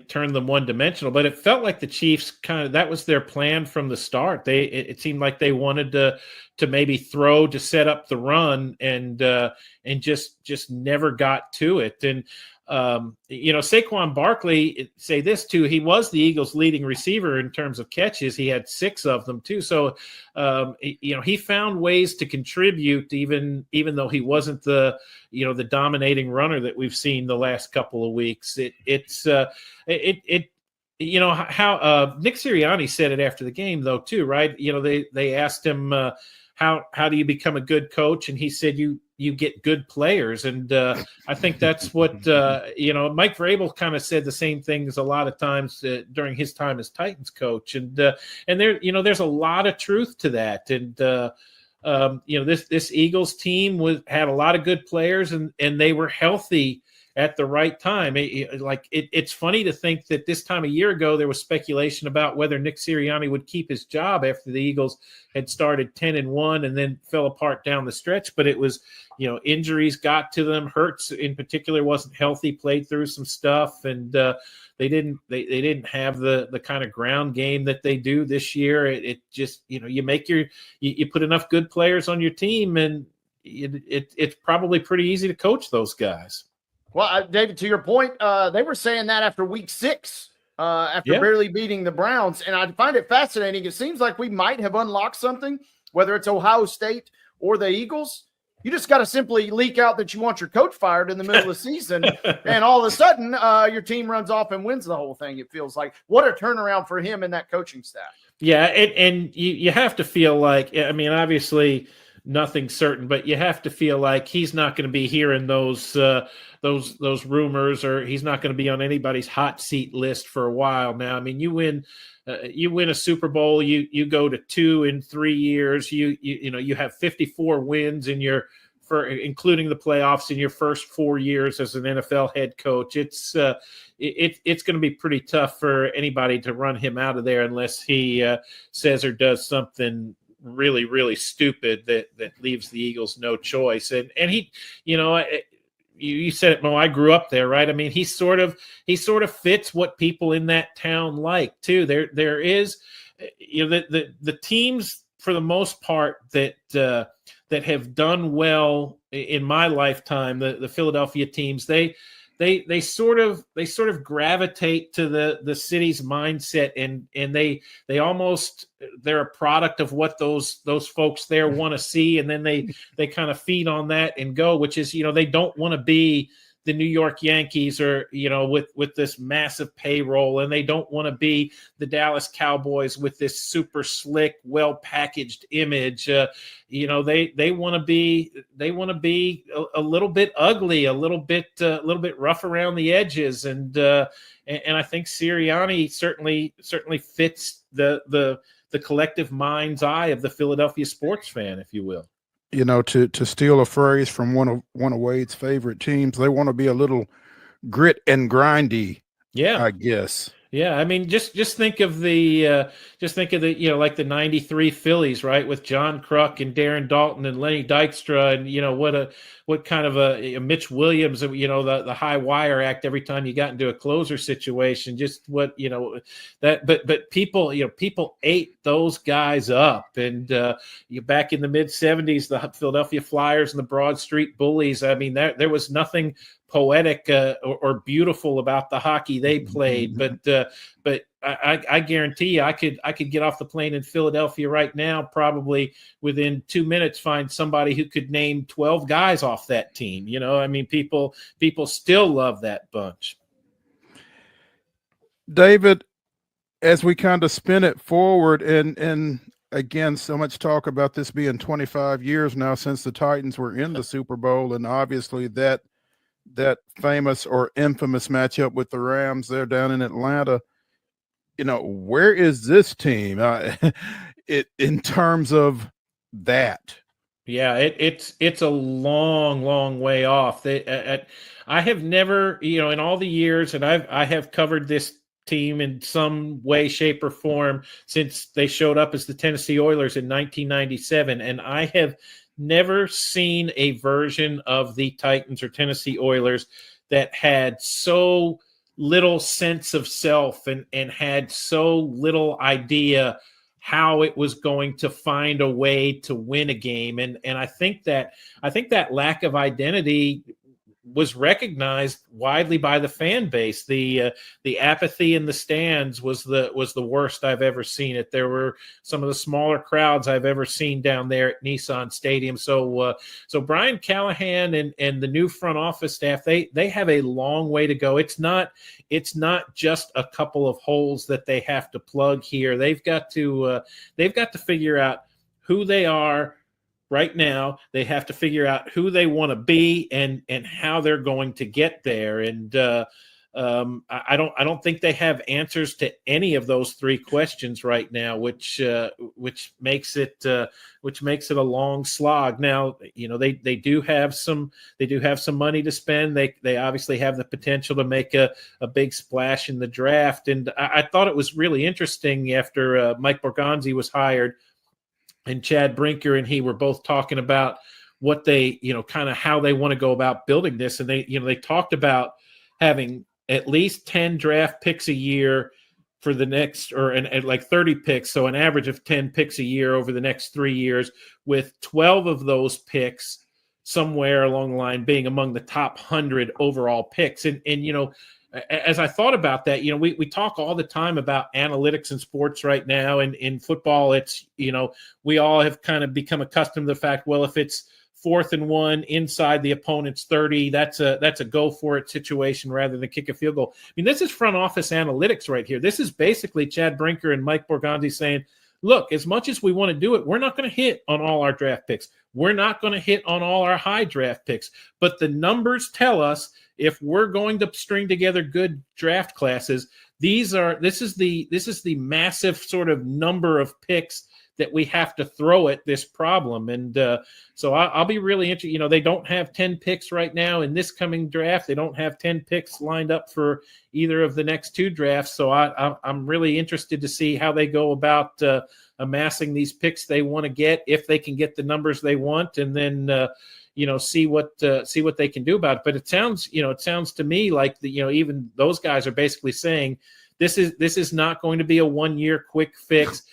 Speaker 17: turned them one-dimensional, but it felt like the Chiefs that was their plan from the start. It seemed like they wanted to maybe throw to set up the run, and just never got to it. And you know, Saquon Barkley, say this too, he was the Eagles' leading receiver in terms of catches. He had 6 of them too. So, you know, he found ways to contribute even though he wasn't the dominating runner that we've seen the last couple of weeks. You know, how Nick Sirianni said it after the game though too, right? You know, they asked him, how do you become a good coach? And he said, you get good players. And I think that's what, you know, Mike Vrabel kind of said the same things a lot of times during his time as Titans coach. And there, you know, there's a lot of truth to that. And, you know, this Eagles team had a lot of good players, and they were healthy at the right time. It's funny to think that this time a year ago, there was speculation about whether Nick Sirianni would keep his job after the Eagles had started 10-1 and then fell apart down the stretch. But it was, you know, injuries got to them. Hurts in particular wasn't healthy, played through some stuff, and they didn't have the kind of ground game that they do this year. It just, you know, you put enough good players on your team, and it's probably pretty easy to coach those guys.
Speaker 18: Well, David, to your point, they were saying that after week 6, after barely beating the Browns. And I find it fascinating. It seems like we might have unlocked something, whether it's Ohio State or the Eagles. You just got to simply leak out that you want your coach fired in the middle of the season, and all of a sudden your team runs off and wins the whole thing, it feels like. What a turnaround for him and that coaching staff. Yeah,
Speaker 17: and you have to feel like, I mean, obviously nothing's certain, but you have to feel like he's not going to be hearing those rumors, or he's not going to be on anybody's hot seat list for a while now. I mean, you win a Super Bowl, you go to 2 in 3 years, you know, you have 54 wins including the playoffs in your first 4 years as an NFL head coach. It's going to be pretty tough for anybody to run him out of there unless he says or does something really, really stupid that leaves the Eagles no choice. And he, you know, you said it, Mo, I grew up there, right? I mean, he sort of fits what people in that town like too. There is, you know, the teams for the most part that have done well in my lifetime, the Philadelphia teams, they sort of gravitate to the city's mindset, and they're a product of what those folks there want to see, and then they kind of feed on that and go, which is, you know, they don't want to be the New York Yankees, or, you know, with this massive payroll, and they don't want to be the Dallas Cowboys with this super slick, well packaged image. You know, they want to be a little bit ugly, a little bit rough around the edges, and I think Sirianni certainly fits the collective mind's eye of the Philadelphia sports fan, if you will.
Speaker 11: You know, to steal a phrase from one of Wade's favorite teams, they want to be a little grit and grindy.
Speaker 17: Yeah,
Speaker 11: I guess.
Speaker 17: Yeah, I mean, just think of the you know, like the '93 Phillies, right, with John Kruk and Darren Dalton and Lenny Dykstra, and, you know, what kind of a Mitch Williams, you know, the high wire act every time you got into a closer situation. Just what, you know, that, but people, you know, people ate those guys up, and you back in the mid '70s, the Philadelphia Flyers and the Broad Street Bullies. I mean, there was nothing poetic or beautiful about the hockey they played, but I guarantee you, I could get off the plane in Philadelphia right now, probably within 2 minutes, find somebody who could name 12 guys off that team. You know, I mean, people still love that bunch.
Speaker 11: David, as we kind of spin it forward, and again, so much talk about this being 25 years now since the Titans were in the Super Bowl, and obviously that famous or infamous matchup with the Rams there down in Atlanta. You know, where is this team in terms of that?
Speaker 17: Yeah, it's a long way off. I have never, you know, in all the years, and I have covered this team in some way, shape, or form since they showed up as the Tennessee Oilers in 1997. And I have never seen a version of the Titans or Tennessee Oilers that had so little sense of self and had so little idea how it was going to find a way to win a game. And I think that lack of identity was recognized widely by the fan base. The apathy in the stands was the worst I've ever seen it. There were some of the smaller crowds I've ever seen down there at Nissan Stadium. So Brian Callahan and the new front office staff, they have a long way to go. It's not just a couple of holes that they have to plug here. They've got to figure out who they are right now. They have to figure out who they want to be and how they're going to get there. And I don't think they have answers to any of those three questions right now, which makes it a long slog. Now, they do have some money to spend. They obviously have the potential to make a big splash in the draft. And I thought it was really interesting after Mike Borgonzi was hired, and Chad Brinker and he were both talking about what they, kind of how they want to go about building this. And they talked about having at least 10 draft picks a year for the next, and like 30 picks. So an average of 10 picks a year over the next 3 years, with 12 of those picks somewhere along the line being among the top 100 overall picks. And as I thought about that, we talk all the time about analytics in sports right now, and in football, it's, we all have kind of become accustomed to the fact, well, if it's 4th and 1 inside the opponent's 30, that's a go for it situation rather than kick a field goal. I mean, this is front office analytics right here. This is basically Chad Brinker and Mike Borgonzi saying, look, as much as we want to do it, we're not going to hit on all our draft picks. We're not going to hit on all our high draft picks, but the numbers tell us if we're going to string together good draft classes, this is the massive sort of number of picks that we have to throw at this problem. And so I'll be really interested. They don't have 10 picks right now in this coming draft. They don't have 10 picks lined up for either of the next 2 drafts. So I'm really interested to see how they go about amassing these picks they want to get, if they can get the numbers they want, and then see what they can do about it. But it sounds to me like even those guys are basically saying this is not going to be a 1-year quick fix.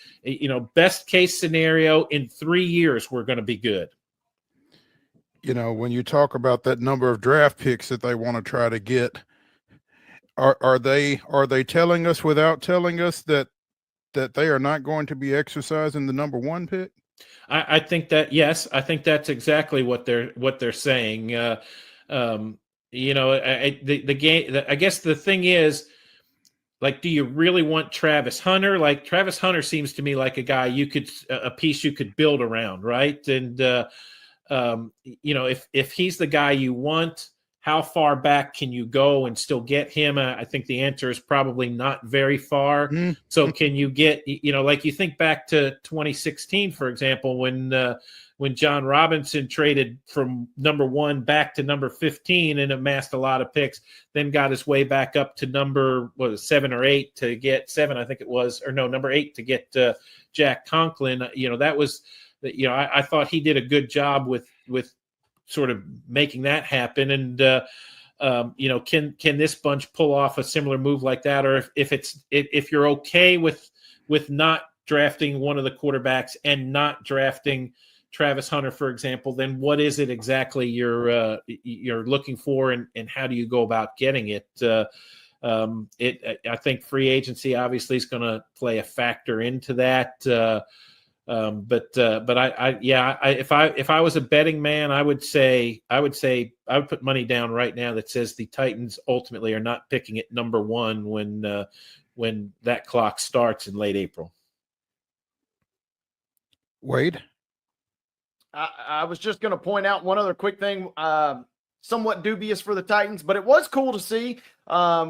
Speaker 17: Best case scenario, in 3 years we're going to be good.
Speaker 11: When you talk about that number of draft picks that they want to try to get, are they telling us without telling us that they are not going to be exercising the number 1 pick?
Speaker 17: I think that, yes, I think that's exactly what they're saying. The game. I guess the thing is, like, do you really want Travis Hunter? Like, Travis Hunter seems to me like a guy a piece you could build around, right? And if he's the guy you want, how far back can you go and still get him? I think the answer is probably not very far. So can you get, like, you think back to 2016, for example, when John Robinson traded from number 1 back to number 15 and amassed a lot of picks, then got his way back up to number 7 or 8 to get 7, I think it was, or no, number 8 to get Jack Conklin. That was, I thought he did a good job with sort of making that happen. And can this bunch pull off a similar move like that? Or if you're okay with not drafting one of the quarterbacks and not drafting Travis Hunter, for example, then what is it exactly you're looking for, and how do you go about getting it? I think free agency obviously is going to play a factor into that. If I was a betting man, I would put money down right now that says the Titans ultimately are not picking at number 1 when that clock starts in late April.
Speaker 11: Wade?
Speaker 18: I was just going to point out one other quick thing, somewhat dubious for the Titans, but it was cool to see.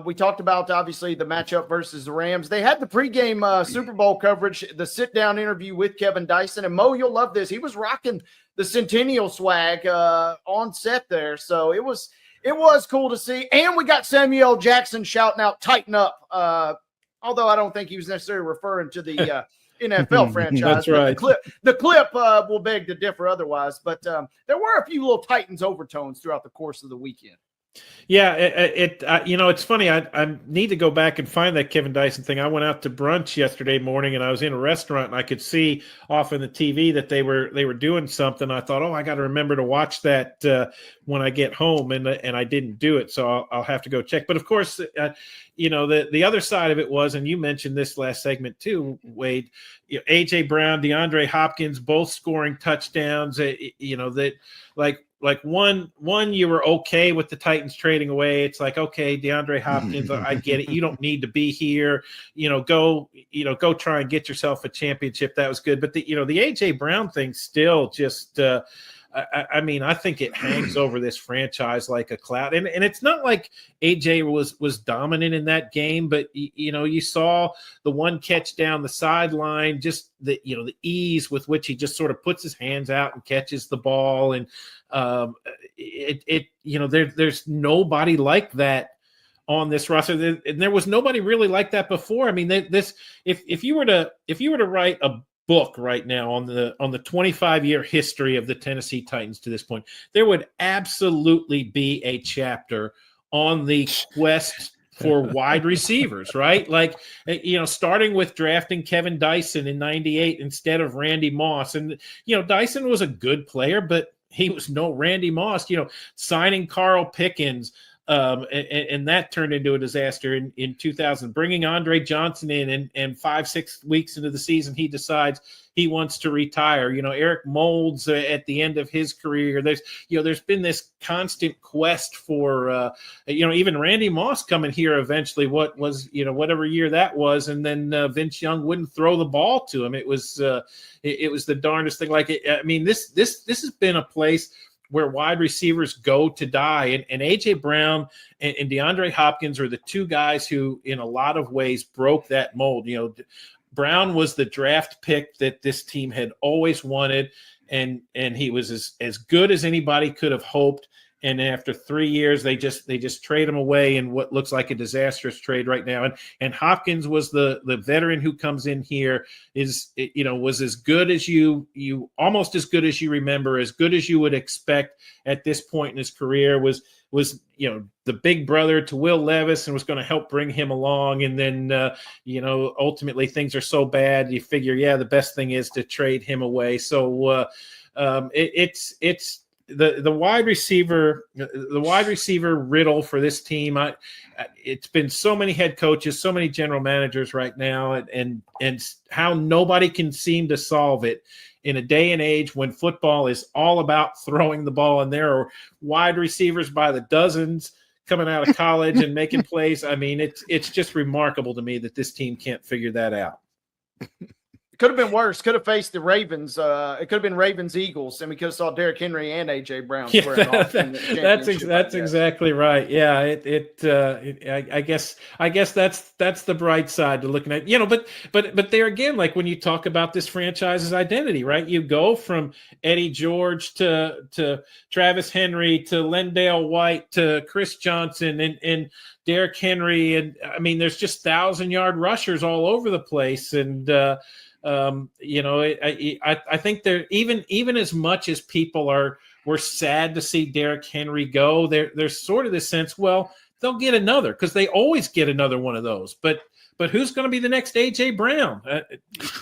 Speaker 18: We talked about, obviously, the matchup versus the Rams. They had the pregame Super Bowl coverage, the sit-down interview with Kevin Dyson. And, Mo, you'll love this. He was rocking the Centennial swag on set there. So it was cool to see. And we got Samuel Jackson shouting out, "Tighten up," Although I don't think he was necessarily referring to the NFL franchise.
Speaker 17: That's right.
Speaker 18: The clip will beg to differ otherwise. But there were a few little Titans overtones throughout the course of the weekend.
Speaker 17: Yeah, it's funny. I need to go back and find that Kevin Dyson thing. I went out to brunch yesterday morning, and I was in a restaurant, and I could see off in the TV that they were doing something. I thought, I got to remember to watch that when I get home, and I didn't do it, so I'll have to go check. But of course, the other side of it was, and you mentioned this last segment too, Wade. AJ Brown, DeAndre Hopkins, both scoring touchdowns. Like one you were okay with the Titans trading away. It's like, okay, DeAndre Hopkins, I get it. You don't need to be here. Go try and get yourself a championship. That was good. But the AJ Brown thing still just I think it hangs over this franchise like a cloud. And it's not like AJ was dominant in that game, but you saw the one catch down the sideline, just the ease with which he just sort of puts his hands out and catches the ball. And there's nobody like that on this roster. And there was nobody really like that before. I mean, if you were to write a book right now on the 25-year history of the Tennessee Titans to this point, there would absolutely be a chapter on the quest for wide receivers, right? Like, starting with drafting Kevin Dyson in 98 instead of Randy Moss. And, Dyson was a good player, but he was no Randy Moss, signing Carl Pickens, and that turned into a disaster in 2000. Bringing Andre Johnson in, and 5-6 weeks into the season, he decides he wants to retire. Eric Moulds at the end of his career. There's been this constant quest for, even Randy Moss coming here eventually. What was whatever year that was, and then Vince Young wouldn't throw the ball to him. It was the darndest thing. This has been a place where wide receivers go to die. And AJ Brown and DeAndre Hopkins are the two guys who, in a lot of ways, broke that mold. Brown was the draft pick that this team had always wanted, and he was as good as anybody could have hoped. And after 3 years, they just trade him away in what looks like a disastrous trade right now. And Hopkins was the veteran who comes in here, was as good as you almost as good as you remember, as good as you would expect at this point in his career, was the big brother to Will Levis, and was going to help bring him along. And then ultimately things are so bad, you figure, the best thing is to trade him away. So it's the wide receiver riddle for this team. It's been so many head coaches, so many general managers right now, and how nobody can seem to solve it in a day and age when football is all about throwing the ball, and there are wide receivers by the dozens coming out of college and making plays. I mean, it's just remarkable to me that this team can't figure that out.
Speaker 18: It could have been worse. Could have faced the Ravens. It could have been Ravens-Eagles, and we could have saw Derrick Henry and AJ Brown squaring off in the championship.
Speaker 17: That's exactly right. Yeah, I guess that's the bright side to looking at. But there again, like when you talk about this franchise's identity, right? You go from Eddie George to Travis Henry to Lendale White to Chris Johnson and Derrick Henry, and I mean, there's just 1,000-yard rushers all over the place, and I think there even as much as people were sad to see Derrick Henry go, there's sort of this sense, well, they'll get another, because they always get another one of those. But who's going to be the next AJ Brown,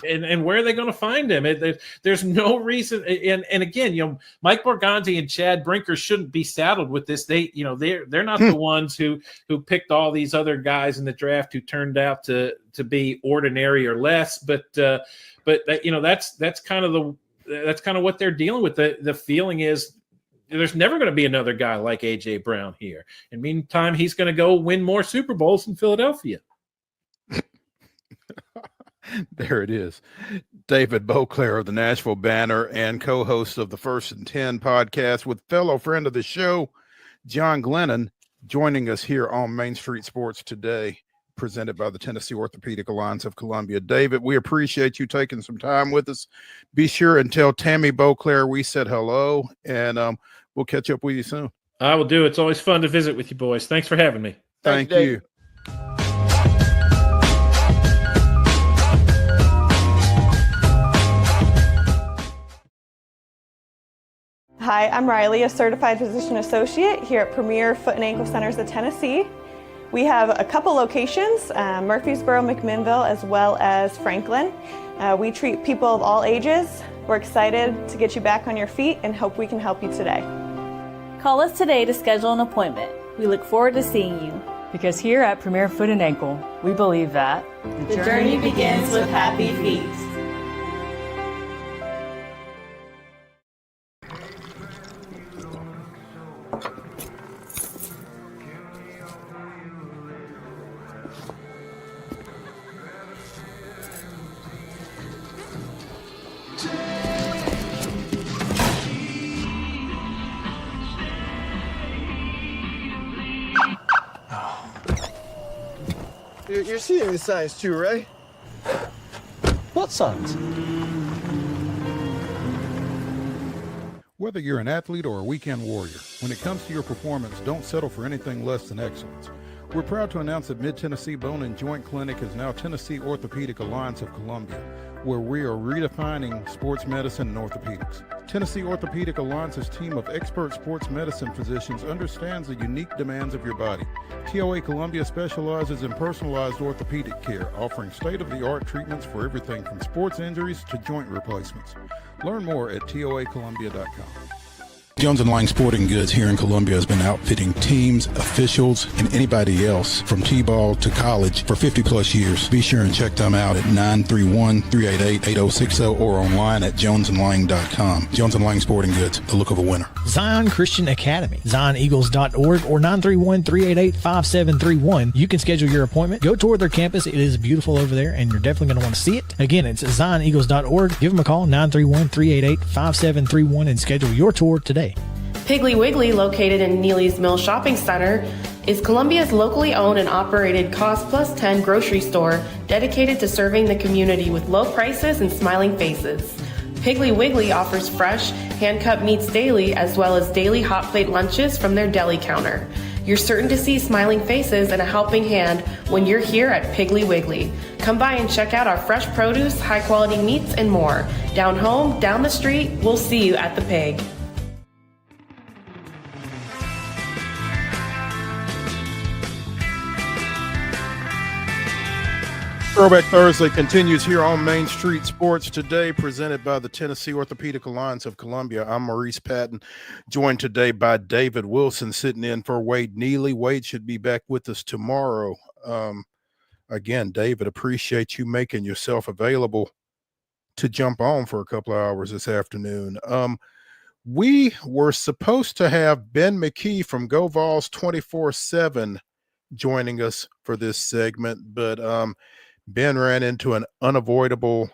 Speaker 17: and where are they going to find him? There's no reason. And again, Mike Borgonzi and Chad Brinker shouldn't be saddled with this. They're not the ones who picked all these other guys in the draft who turned out to be ordinary or less. But that's kind of what they're dealing with. The feeling is there's never going to be another guy like AJ Brown here. In the meantime, he's going to go win more Super Bowls in Philadelphia.
Speaker 11: There it is. David Beauclair of the Nashville Banner and co-host of the First and 10 podcast, with fellow friend of the show, John Glennon, joining us here on Main Street Sports today, presented by the Tennessee Orthopedic Alliance of Columbia. David, we appreciate you taking some time with us. Be sure and tell Tammy Beauclair we said hello, and we'll catch up with you soon.
Speaker 17: I will do. It's always fun to visit with you boys. Thanks for having me.
Speaker 11: Thank you.
Speaker 19: Hi, I'm Riley, a certified physician associate here at Premier Foot and Ankle Centers of Tennessee. We have a couple locations, Murfreesboro, McMinnville, as well as Franklin. We treat people of all ages. We're excited to get you back on your feet and hope we can help you today.
Speaker 14: Call us today to schedule an appointment. We look forward to seeing you.
Speaker 13: Because here at Premier Foot and Ankle, we believe that
Speaker 14: the journey begins with happy feet.
Speaker 6: You're seeing the signs too, right?
Speaker 7: What signs?
Speaker 11: Whether you're an athlete or a weekend warrior, when it comes to your performance, don't settle for anything less than excellence. We're proud to announce that Mid-Tennessee Bone and Joint Clinic is now Tennessee Orthopedic Alliance of Columbia, where we are redefining sports medicine and orthopedics. Tennessee Orthopedic Alliance's team of expert sports medicine physicians understands the unique demands of your body. TOA Columbia specializes in personalized orthopedic care, offering state-of-the-art treatments for everything from sports injuries to joint replacements. Learn more at toacolumbia.com.
Speaker 15: Jones & Lang Sporting Goods here in Columbia has been outfitting teams, officials, and anybody else from T-ball to college for 50 plus years. Be sure and check them out at 931-388-8060 or online at jonesandlang.com. Jones & Lang Sporting Goods, the look of a winner.
Speaker 5: Zion Christian Academy, zioneagles.org or 931-388-5731. You can schedule your appointment. Go tour their campus. It is beautiful over there, and you're definitely going to want to see it. Again, it's zioneagles.org. Give them a call, 931-388-5731, and schedule your tour today.
Speaker 16: Piggly Wiggly, located in Neely's Mill Shopping Center, is Columbia's locally owned and operated Cost Plus 10 grocery store dedicated to serving the community with low prices and smiling faces. Piggly Wiggly offers fresh, hand-cut meats daily as well as daily hot plate lunches from their deli counter. You're certain to see smiling faces and a helping hand when you're here at Piggly Wiggly. Come by and check out our fresh produce, high-quality meats, and more. Down home, down the street, we'll see you at the Pig.
Speaker 1: Throwback Thursday continues here on Main Street Sports today, presented by the Tennessee Orthopedic Alliance of Columbia. I'm Maurice Patton, joined today by David Wilson, sitting in for Wade Neely. Wade should be back with us tomorrow. Again, David, appreciate you making yourself available to jump on for a couple of hours this afternoon. We were supposed to have Ben McKee from Go Vols 24/7 joining us for this segment, but Ben ran into an unavoidable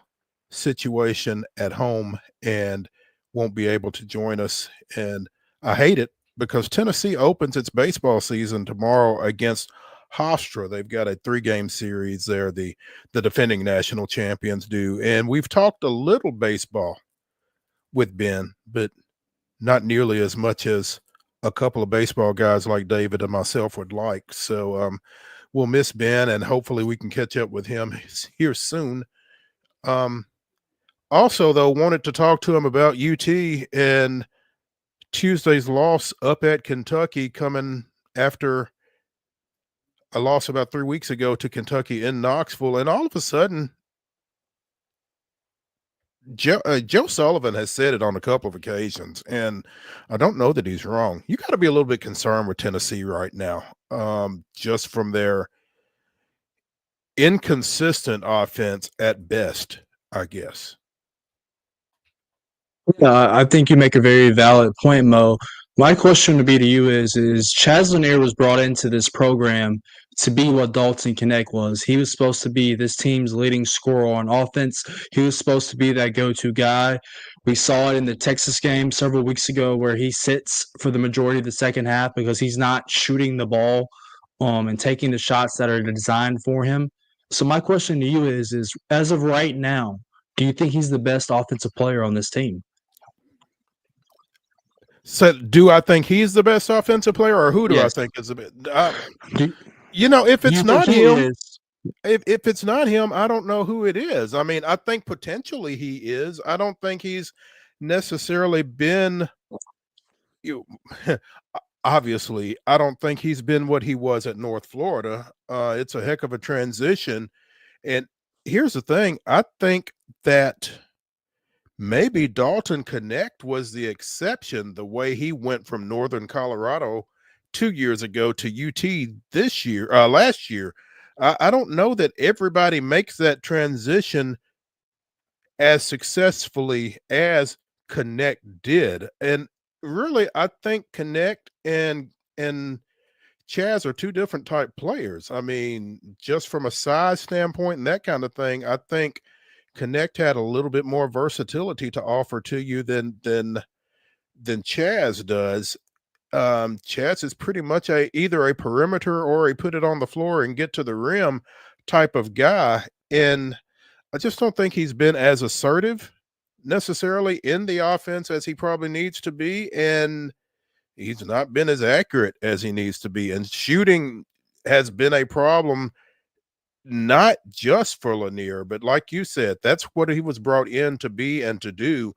Speaker 1: situation at home and won't be able to join us. And I hate it because Tennessee opens its baseball season tomorrow against Hofstra. They've got a 3-game series there, the defending national champions do. And we've talked a little baseball with Ben, but not nearly as much as a couple of baseball guys like David and myself would like. So, we'll miss Ben, and hopefully we can catch up with him here soon. Also, though, wanted to talk to him about UT and Tuesday's loss up at Kentucky, coming after a loss about 3 weeks ago to Kentucky in Knoxville. And all of a sudden, Joe Sullivan has said it on a couple of occasions, and I don't know that he's wrong. You got to be a little bit concerned with Tennessee right now, just from their inconsistent offense at best, I guess.
Speaker 2: I think you make a very valid point, Mo. My question to be to you is Chaz Lanier was brought into this program to be what Dalton Connect was. He was supposed to be this team's leading scorer on offense. He was supposed to be that go-to guy. We saw it in the Texas game several weeks ago where he sits for the majority of the second half because he's not shooting the ball and taking the shots that are designed for him. So my question to you is as of right now, do you think he's the best offensive player on this team?
Speaker 1: So do I think he's the best offensive player, or who do I think is the best? If it's not him, if it's not him, I don't know who it is. I mean, I think potentially he is. I don't think he's necessarily been you obviously, I don't think he's been what he was at North Florida. It's a heck of a transition. And here's the thing, I think that maybe Dalton Connect was the exception, the way he went from Northern Colorado 2 years ago to UT last year. I don't know that everybody makes that transition as successfully as Connect did. And really, I think Connect and Chaz are two different type players. I mean, just from a size standpoint and that kind of thing, I think Connect had a little bit more versatility to offer to you than Chaz does. Chaz is pretty much either a perimeter or a put it on the floor and get to the rim type of guy. And I just don't think he's been as assertive necessarily in the offense as he probably needs to be. And he's not been as accurate as he needs to be. And shooting has been a problem, not just for Lanier, but like you said, that's what he was brought in to be and to do.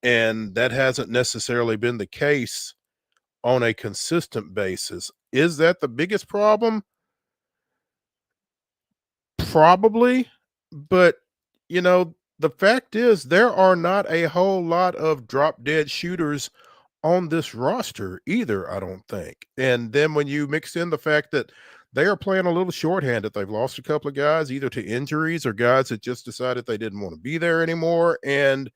Speaker 1: And that hasn't necessarily been the case on a consistent basis. Is that the biggest problem? Probably. But, the fact is there are not a whole lot of drop dead shooters on this roster either, I don't think. And then when you mix in the fact that they are playing a little shorthanded, they've lost a couple of guys either to injuries or guys that just decided they didn't want to be there anymore. And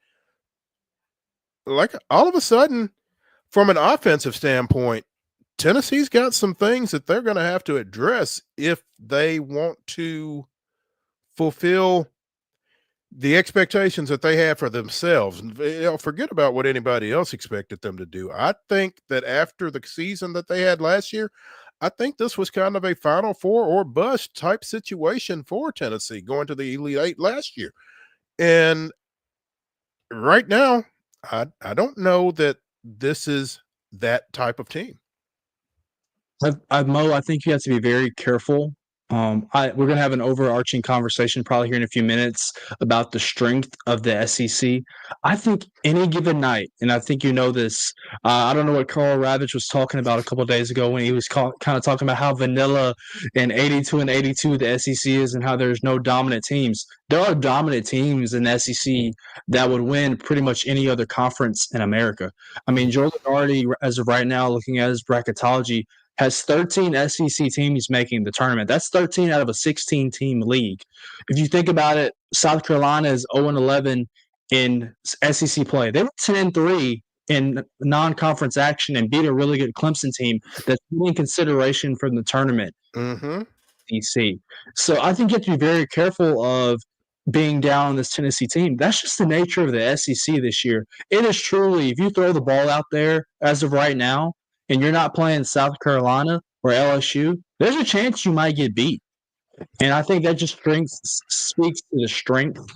Speaker 1: like all of a sudden, from an offensive standpoint, Tennessee's got some things that they're going to have to address if they want to fulfill the expectations that they have for themselves. Forget about what anybody else expected them to do. I think that after the season that they had last year, I think this was kind of a Final Four or bust type situation for Tennessee going to the Elite Eight last year. And right now, I don't know that this is that type of team.
Speaker 2: Mo, I think you have to be very careful. We're going to have an overarching conversation probably here in a few minutes about the strength of the SEC. I think any given night, and I think you know this, I don't know what Carl Ravitch was talking about a couple of days ago when he was kind of talking about how vanilla in 82 and 82 the SEC is and how there's no dominant teams. There are dominant teams in the SEC that would win pretty much any other conference in America. I mean, Joe Lunardi, as of right now, looking at his bracketology, has 13 SEC teams making the tournament. That's 13 out of a 16-team league. If you think about it, South Carolina is 0-11 in SEC play. They were 10-3 in non-conference action and beat a really good Clemson team that's in consideration for the tournament. SEC. So I think you have to be very careful of being down on this Tennessee team. That's just the nature of the SEC this year. It is truly, if you throw the ball out there as of right now, and you're not playing South Carolina or LSU, there's a chance you might get beat. And I think that just speaks to the strength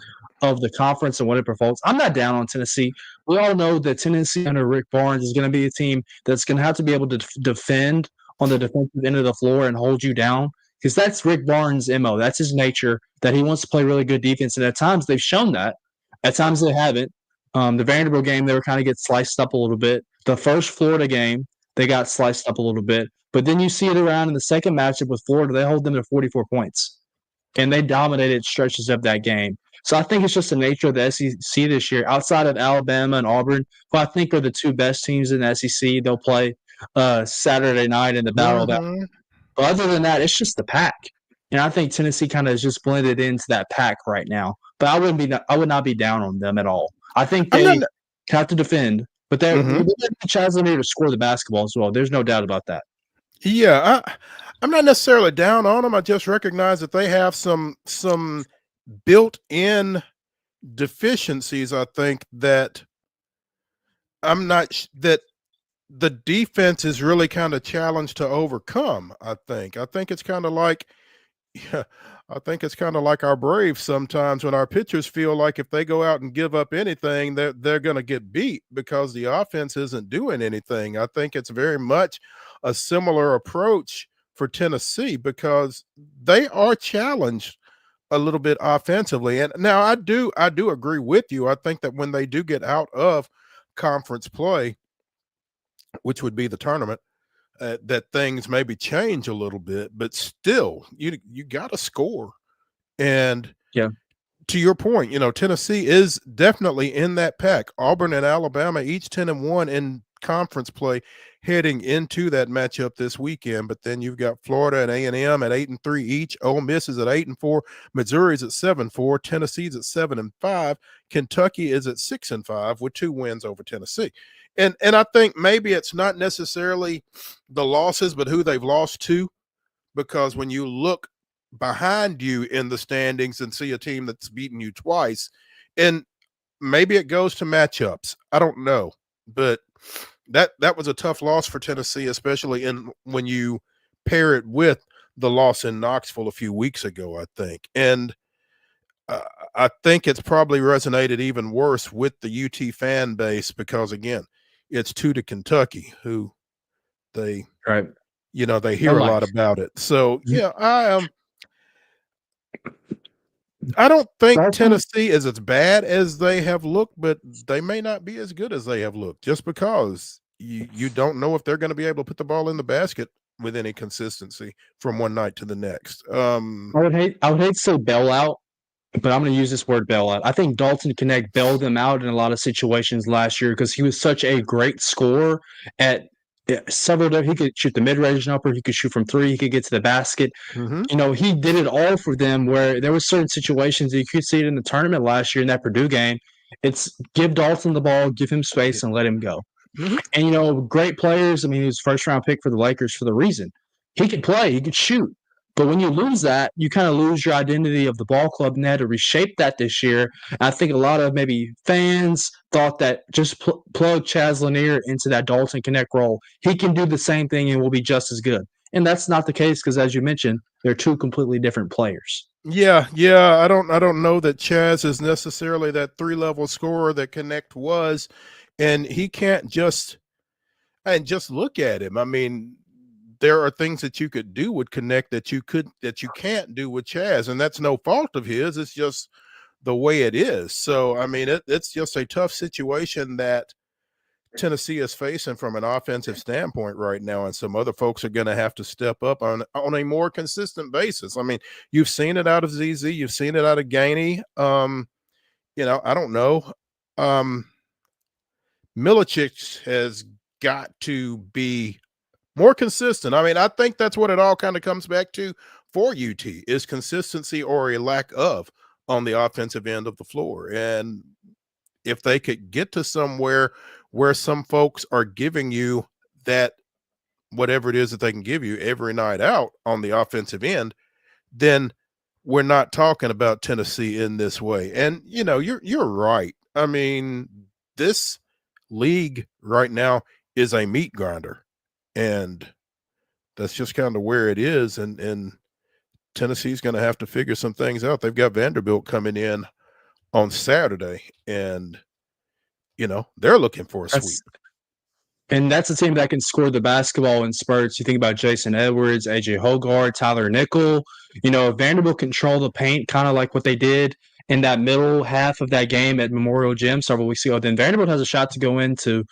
Speaker 2: of the conference and what it promotes. I'm not down on Tennessee. We all know that Tennessee under Rick Barnes is going to be a team that's going to have to be able to defend on the defensive end of the floor and hold you down, because that's Rick Barnes' MO. That's his nature, that he wants to play really good defense. And at times they've shown that. At times they haven't. The Vanderbilt game, they were kind of get sliced up a little bit. The first Florida game, they got sliced up a little bit. But then you see it around in the second matchup with Florida. They hold them to 44 points. And they dominated stretches of that game. So I think it's just the nature of the SEC this year. Outside of Alabama and Auburn, who I think are the two best teams in the SEC, they'll play Saturday night in the Battle of that. But other than that, it's just the pack. And I think Tennessee kind of is just blended into that pack right now. But I would not be down on them at all. I think they have to defend. But they're Chaz Lanier to score the basketball as well. There's no doubt about that.
Speaker 1: Yeah, I'm not necessarily down on them. I just recognize that they have some built-in deficiencies. I think that that the defense is really kind of challenged to overcome. I think it's kind of like, I think it's kind of like our Braves sometimes when our pitchers feel like if they go out and give up anything, they're going to get beat because the offense isn't doing anything. I think it's very much a similar approach for Tennessee because they are challenged a little bit offensively. And now I do agree with you. I think that when they do get out of conference play, which would be the tournament, that things maybe change a little bit, but still you got to score. And
Speaker 2: yeah,
Speaker 1: to your point, Tennessee is definitely in that pack. Auburn and Alabama, each 10-1 in conference play heading into that matchup this weekend. But then you've got Florida and A&M at 8-3 each. Ole Miss is at 8-4. Missouri's at 7-4. Tennessee's at 7-5. Kentucky is at 6-5 with 2 wins over Tennessee. And I think maybe it's not necessarily the losses, but who they've lost to, because when you look behind you in the standings and see a team that's beaten you twice, and maybe it goes to matchups. I don't know, but that was a tough loss for Tennessee, especially when you pair it with the loss in Knoxville a few weeks ago, I think. And I think it's probably resonated even worse with the UT fan base because, again, it's 2 to Kentucky, who they hear a lot about it. So, yeah, I don't think Tennessee is as bad as they have looked, but they may not be as good as they have looked, just because you don't know if they're going to be able to put the ball in the basket with any consistency from one night to the next.
Speaker 2: I would hate to say bailout, but I'm going to use this word bailout. I think Dalton Connect bailed them out in a lot of situations last year because he was such a great scorer at several. He could shoot the mid-range jumper, he could shoot from 3, he could get to the basket. He did it all for them, where there were certain situations that you could see it in the tournament last year in that Purdue game. It's give Dalton the ball, give him space, and let him go. And great players. I mean, he was first-round pick for the Lakers for the reason he could play, he could shoot. But when you lose that, you kind of lose your identity of the ball club, and they had to reshape that this year. And I think a lot of maybe fans thought that just plug Chaz Lanier into that Dalton Connect role, he can do the same thing and will be just as good. And that's not the case because, as you mentioned, they're 2 completely different players.
Speaker 1: Yeah. I don't know that Chaz is necessarily that 3-level scorer that Connect was, and he can't just look at him. I mean, there are things that you could do with Connect that you can't do with Chaz, and that's no fault of his. It's just the way it is. So, I mean, it's just a tough situation that Tennessee is facing from an offensive standpoint right now, and some other folks are going to have to step up on a more consistent basis. I mean, you've seen it out of ZZ, you've seen it out of Gainey. I don't know. Milicic has got to be more consistent. I mean, I think that's what it all kind of comes back to for UT, is consistency or a lack of on the offensive end of the floor. And if they could get to somewhere where some folks are giving you that, whatever it is that they can give you every night out on the offensive end, then we're not talking about Tennessee in this way. And, you're right. I mean, this league right now is a meat grinder. And that's just kind of where it is. And Tennessee's going to have to figure some things out. They've got Vanderbilt coming in on Saturday, and, they're looking for a sweep.
Speaker 2: And that's a team that can score the basketball in spurts. You think about Jason Edwards, AJ Hogarth, Tyler Nickel. If Vanderbilt control the paint, kind of like what they did in that middle half of that game at Memorial Gym several weeks ago, then Vanderbilt has a shot to go into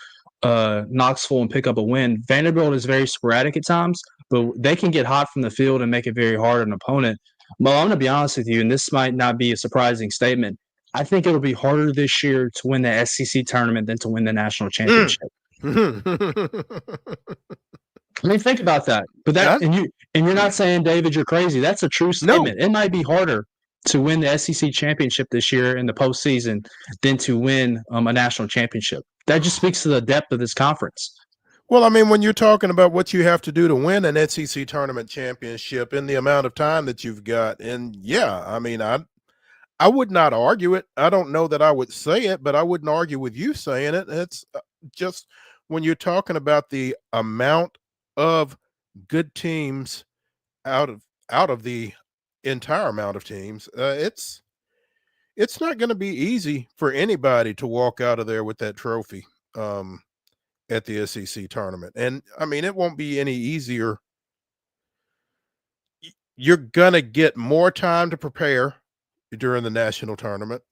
Speaker 2: Knoxville and pick up a win. Vanderbilt is very sporadic at times, but they can get hot from the field and make it very hard on an opponent. Well, I'm going to be honest with you, and this might not be a surprising statement. I think it'll be harder this year to win the SEC tournament than to win the national championship. I mean, think about that. But you're not saying, David, you're crazy. That's a true statement. No. It might be harder to win the SEC championship this year in the postseason than to win a national championship. That just speaks to the depth of this conference.
Speaker 1: Well, I mean, when you're talking about what you have to do to win an SEC tournament championship in the amount of time that you've got, and I mean, I would not argue it. I don't know that I would say it, but I wouldn't argue with you saying it. It's just when you're talking about the amount of good teams out of the entire amount of teams, it's not going to be easy for anybody to walk out of there with that trophy at the SEC tournament. And I mean, it won't be any easier. You're going to get more time to prepare during the national tournament.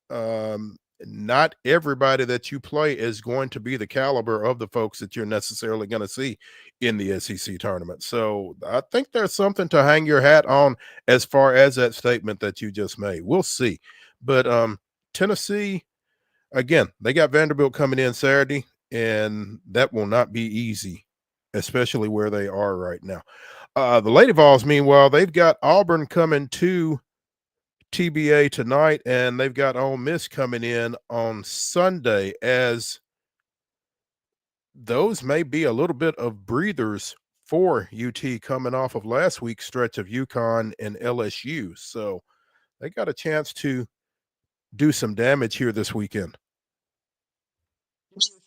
Speaker 1: not everybody that you play is going to be the caliber of the folks that you're necessarily going to see in the SEC tournament. So I think there's something to hang your hat on as far as that statement that you just made. We'll see. But Tennessee, again, they got Vanderbilt coming in Saturday, and that will not be easy, especially where they are right now. The Lady Vols, meanwhile, they've got Auburn coming to TBA tonight, and they've got Ole Miss coming in on Sunday, as those may be a little bit of breathers for UT coming off of last week's stretch of UConn and LSU. So they got a chance to do some damage here this weekend.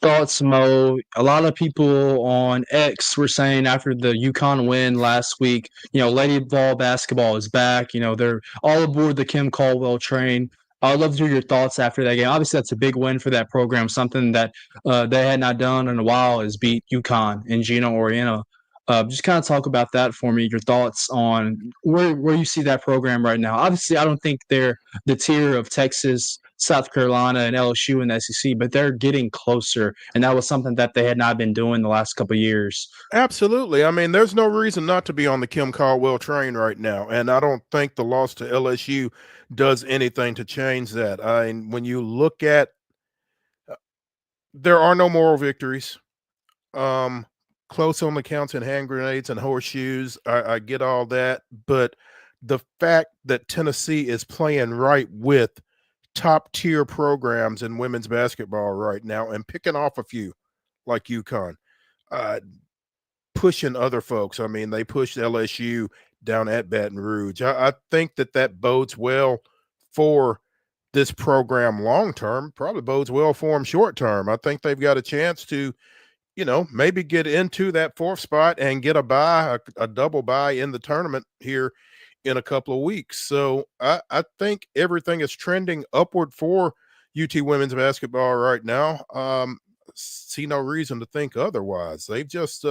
Speaker 2: Thoughts, Mo? A lot of people on X were saying after the UConn win last week, Lady Vol basketball is back. They're all aboard the Kim Caldwell train. I'd love to hear your thoughts after that game. Obviously, that's a big win for that program. Something that they had not done in a while is beat UConn and Gino Oriena. Just kind of talk about that for me, your thoughts on where you see that program right now. Obviously, I don't think they're the tier of Texas, South Carolina, and LSU in the SEC, but they're getting closer, and that was something that they had not been doing the last couple of years.
Speaker 1: Absolutely. I mean, there's no reason not to be on the Kim Caldwell train right now, and I don't think the loss to LSU does anything to change that. When you look at there are no moral victories. Close only counts in hand grenades and horseshoes. I get all that, but the fact that Tennessee is playing right with top tier programs in women's basketball right now and picking off a few like UConn, pushing other folks. I mean, they pushed LSU down at Baton Rouge. I think that bodes well for this program long term, probably bodes well for them short term. I think they've got a chance to maybe get into that fourth spot and get a double bye in the tournament here in a couple of weeks. So I think everything is trending upward for UT women's basketball right now. See no reason to think otherwise. They've just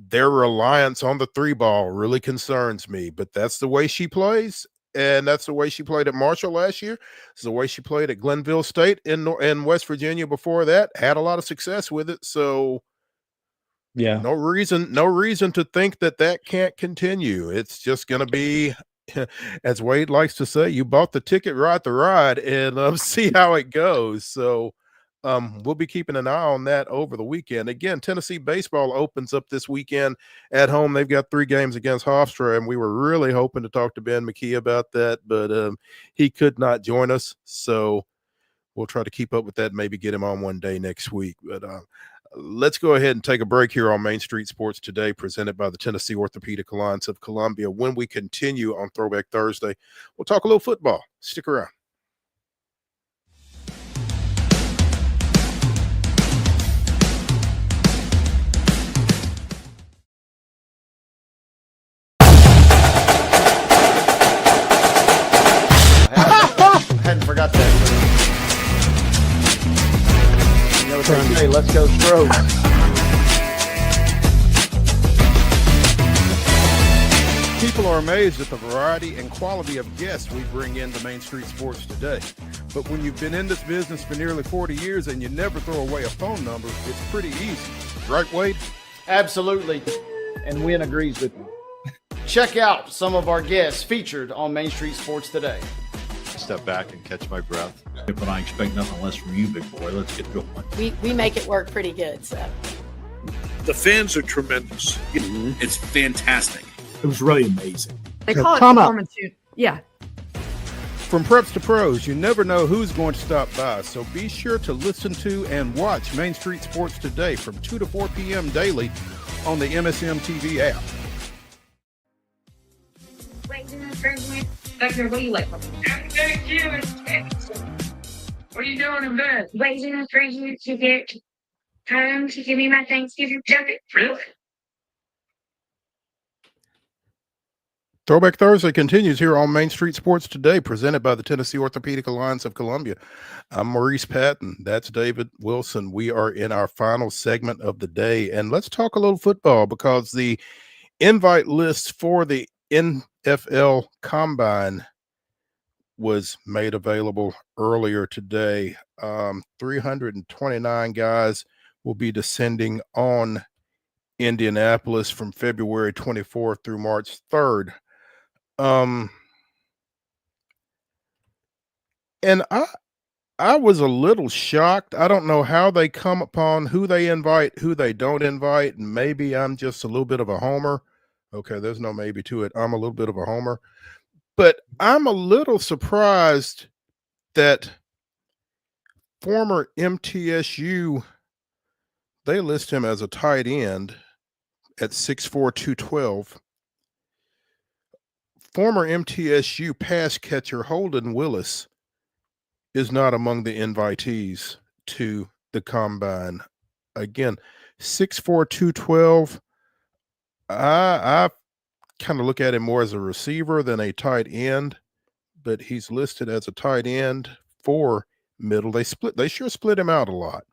Speaker 1: their reliance on the three ball really concerns me, but that's the way she plays. And that's the way she played at Marshall last year. It's the way she played at Glenville State in West Virginia before that. Had a lot of success with it. So,
Speaker 2: yeah,
Speaker 1: no reason to think that can't continue. It's just going to be, as Wade likes to say, you bought the ticket, ride the ride, and see how it goes. So, we'll be keeping an eye on that over the weekend. Again, Tennessee baseball opens up this weekend at home. They've got 3 games against Hofstra, and we were really hoping to talk to Ben McKee about that, but he could not join us. So we'll try to keep up with that and maybe get him on one day next week. But let's go ahead and take a break here on Main Street Sports Today, presented by the Tennessee Orthopedic Alliance of Columbia. When we continue on Throwback Thursday, we'll talk a little football. Stick around.
Speaker 18: Hadn't forgot that. Hey, let's go Stros.
Speaker 11: People are amazed at the variety and quality of guests we bring into Main Street Sports Today. But when you've been in this business for nearly 40 years and you never throw away a phone number, it's pretty easy. Right, Wade?
Speaker 18: Absolutely.
Speaker 6: And Wynn agrees with me.
Speaker 18: Check out some of our guests featured on Main Street Sports Today.
Speaker 20: Step back and catch my breath. But I expect nothing less from you, big boy. Let's get going.
Speaker 21: We make it work pretty good. So
Speaker 22: the fans are tremendous. It's fantastic.
Speaker 23: It was really amazing.
Speaker 21: They call it performance. Yeah.
Speaker 11: From preps to pros, you never know who's going to stop by. So be sure to listen to and watch Main Street Sports Today from 2 to 4 p.m. daily on the MSM TV app.
Speaker 24: Beckner, what do you like from me? Thank you. What are you doing in bed? Waiting for you to get home to give me my Thanksgiving jacket. Really?
Speaker 1: Throwback Thursday continues here on Main Street Sports Today, presented by the Tennessee Orthopedic Alliance of Columbia. I'm Maurice Patton. That's David Wilson. We are in our final segment of the day, and let's talk a little football because the invite list for the NFL Combine was made available earlier today. 329 guys will be descending on Indianapolis from February 24th through March 3rd. And I was a little shocked. I don't know how they come upon who they invite, who they don't invite, and maybe I'm just a little bit of a homer. Okay, there's no maybe to it. I'm a little bit of a homer. But I'm a little surprised that former MTSU, they list him as a tight end at 6'4", 212. Former MTSU pass catcher Holden Willis is not among the invitees to the combine. Again, 6'4", 212. I kind of look at him more as a receiver than a tight end, but he's listed as a tight end for middle. They sure split him out a lot.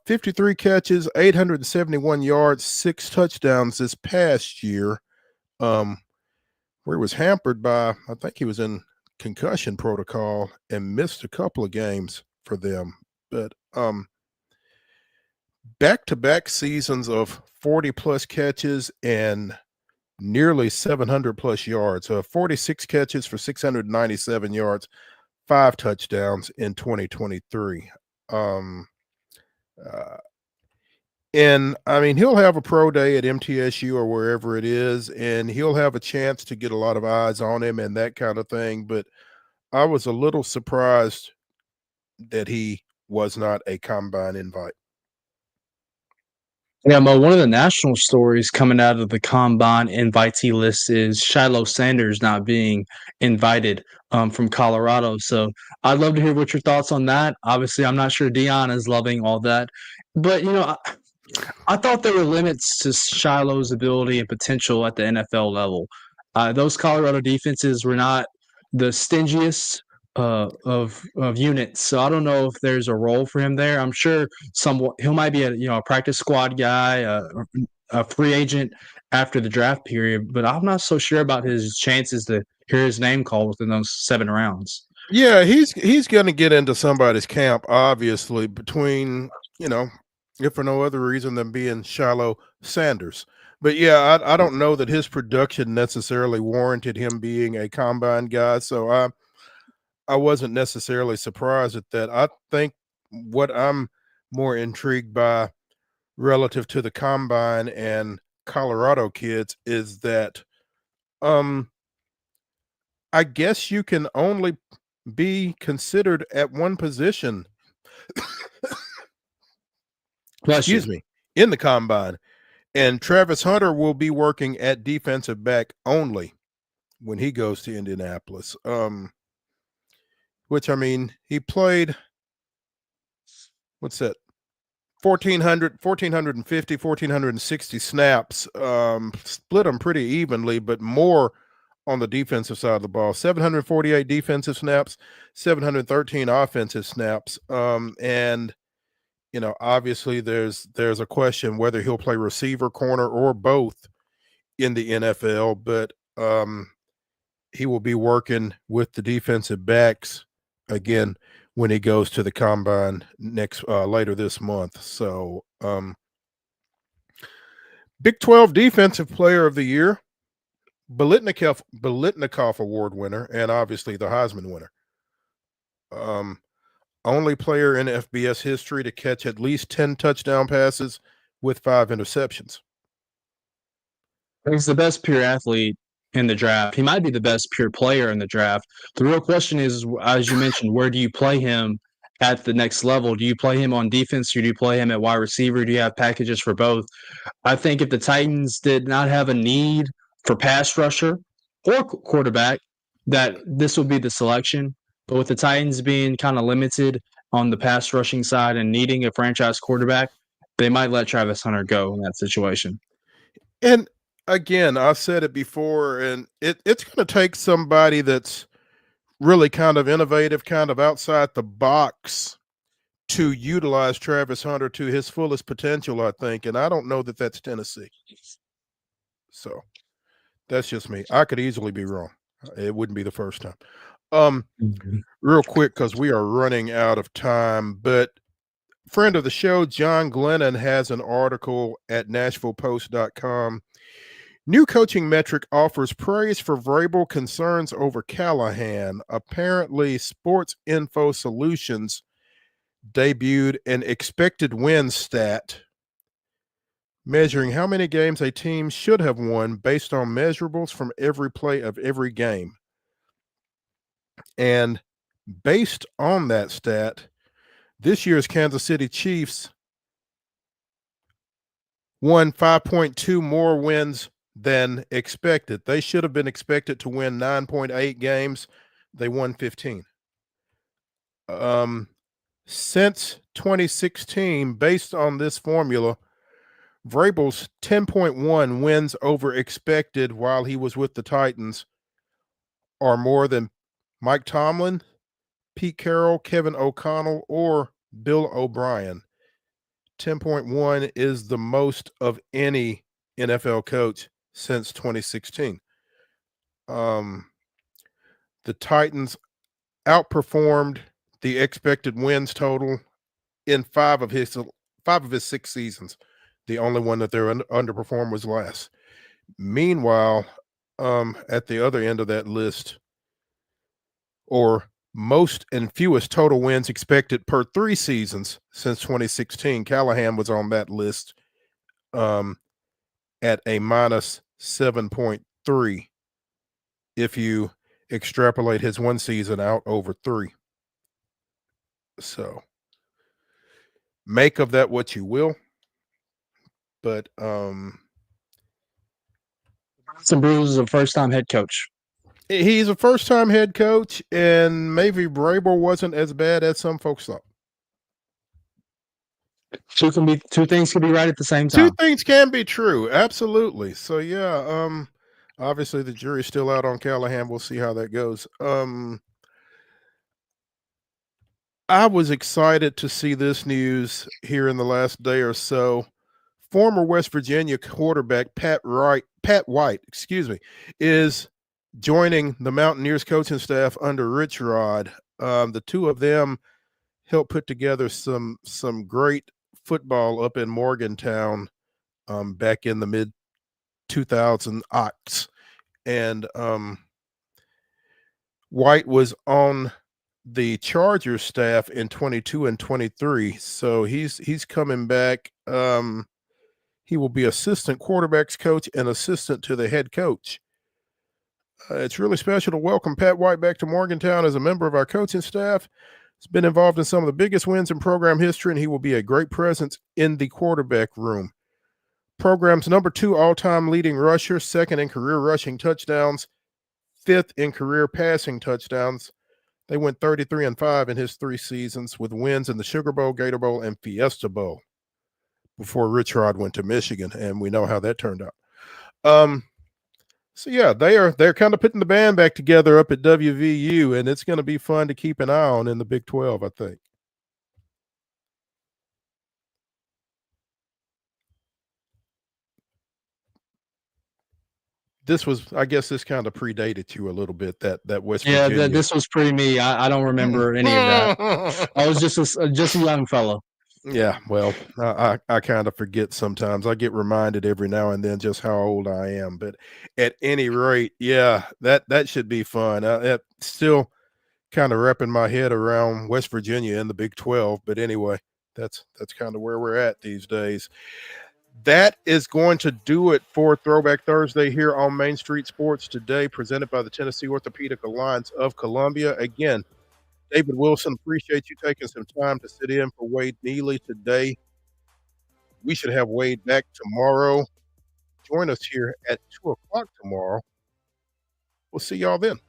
Speaker 1: 53 catches, 871 yards, 6 touchdowns this past year. Where he was hampered by, I think he was in concussion protocol and missed a couple of games for them. But back-to-back seasons of 40-plus catches and nearly 700-plus yards. 46 catches for 697 yards, 5 touchdowns in 2023. And I mean, he'll have a pro day at MTSU or wherever it is, and he'll have a chance to get a lot of eyes on him and that kind of thing. But I was a little surprised that he was not a combine invite.
Speaker 2: Yeah, Mo, one of the national stories coming out of the combine invitee list is Shiloh Sanders not being invited from Colorado. So I'd love to hear what your thoughts on that. Obviously, I'm not sure Dion is loving all that. But, I thought there were limits to Shiloh's ability and potential at the NFL level. Those Colorado defenses were not the stingiest of units, so I don't know if there's a role for him there. I'm sure he might be a practice squad guy, a free agent after the draft period, but I'm not so sure about his chances to hear his name called within those 7 rounds.
Speaker 1: Yeah, he's going to get into somebody's camp, obviously, between if for no other reason than being Shiloh Sanders. But yeah, I don't know that his production necessarily warranted him being a combine guy. So I wasn't necessarily surprised at that. I think what I'm more intrigued by relative to the combine and Colorado kids is that I guess you can only be considered at one position. Excuse me, in the combine. And Travis Hunter will be working at defensive back only when he goes to Indianapolis. Which, I mean, he played, 1,450, 1,460 snaps, split them pretty evenly, but more on the defensive side of the ball. 748 defensive snaps, 713 offensive snaps. And obviously there's a question whether he'll play receiver, corner, or both in the NFL, but he will be working with the defensive backs again when he goes to the combine later this month. So Big 12 Defensive Player of the Year, Biletnikoff Award winner, and obviously the Heisman winner. Only player in FBS history to catch at least 10 touchdown passes with 5 interceptions.
Speaker 2: He's the best pure athlete in the draft. He might be the best pure player in the draft. The real question is, as you mentioned, where do you play him at the next level? Do you play him on defense or do you play him at wide receiver? Do you have packages for both? I think if the Titans did not have a need for pass rusher or quarterback, that this would be the selection. But with the Titans being kind of limited on the pass rushing side and needing a franchise quarterback, they might let Travis Hunter go in that situation.
Speaker 1: And again, I've said it before, and it's going to take somebody that's really kind of innovative, kind of outside the box to utilize Travis Hunter to his fullest potential, I think. And I don't know that that's Tennessee. So that's just me. I could easily be wrong. It wouldn't be the first time. Real quick, because we are running out of time, but friend of the show, John Glennon, has an article at NashvillePost.com. New coaching metric offers praise for Vrabel, concerns over Callahan. Apparently, Sports Info Solutions debuted an expected win stat measuring how many games a team should have won based on measurables from every play of every game. And based on that stat, this year's Kansas City Chiefs won 5.2 more wins than expected. They should have been expected to win 9.8 games. They won 15. Since 2016, based on this formula, Vrabel's 10.1 wins over expected while he was with the Titans are more than Mike Tomlin, Pete Carroll, Kevin O'Connell, or Bill O'Brien. 10.1 is the most of any NFL coach since 2016. The Titans outperformed the expected wins total in five of his 6 seasons. The only one that they're underperformed was last. Meanwhile, at the other end of that list, or most and fewest total wins expected per 3 seasons since 2016, Callahan was on that list at a minus 7.3 if you extrapolate his one season out over 3. So make of that what you will. But
Speaker 2: Some Bruce is a first-time head coach.
Speaker 1: He's a first-time head coach, and maybe Vrabel wasn't as bad as some folks thought.
Speaker 2: Two things can be right at the same time.
Speaker 1: Two things can be true, absolutely. So yeah, obviously the jury's still out on Callahan. We'll see how that goes. I was excited to see this news here in the last day or so. Former West Virginia quarterback Pat White, is joining the Mountaineers coaching staff under Rich Rod. The two of them helped put together some great football up in Morgantown back in the mid 2000 aughts. And White was on the Chargers staff in 22 and 23. So he's coming back. He will be assistant quarterbacks coach and assistant to the head coach. It's really special to welcome Pat White back to Morgantown as a member of our coaching staff. He's been involved in some of the biggest wins in program history, and he will be a great presence in the quarterback room. Program's number 2 all-time leading rusher, 2nd in career rushing touchdowns, 5th in career passing touchdowns. They went 33-5 in his 3 seasons with wins in the Sugar Bowl, Gator Bowl, and Fiesta Bowl before Rich Rod went to Michigan, and we know how that turned out. So yeah, they're kind of putting the band back together up at WVU, and it's going to be fun to keep an eye on in the Big 12, I think. I guess this kind of predated you a little bit, that West Virginia.
Speaker 2: Yeah, this was pre-me. I don't remember any of that. I was just a young fellow.
Speaker 1: Yeah, well, I kind of forget sometimes. I get reminded every now and then just how old I am. But at any rate, yeah, that should be fun. Still kind of wrapping my head around West Virginia in the Big 12. But anyway, that's kind of where we're at these days. That is going to do it for Throwback Thursday here on Main Street Sports today, presented by the Tennessee Orthopedic Alliance of Columbia. Again, David Wilson, appreciate you taking some time to sit in for Wade Neely today. We should have Wade back tomorrow. Join us here at 2 o'clock tomorrow. We'll see y'all then.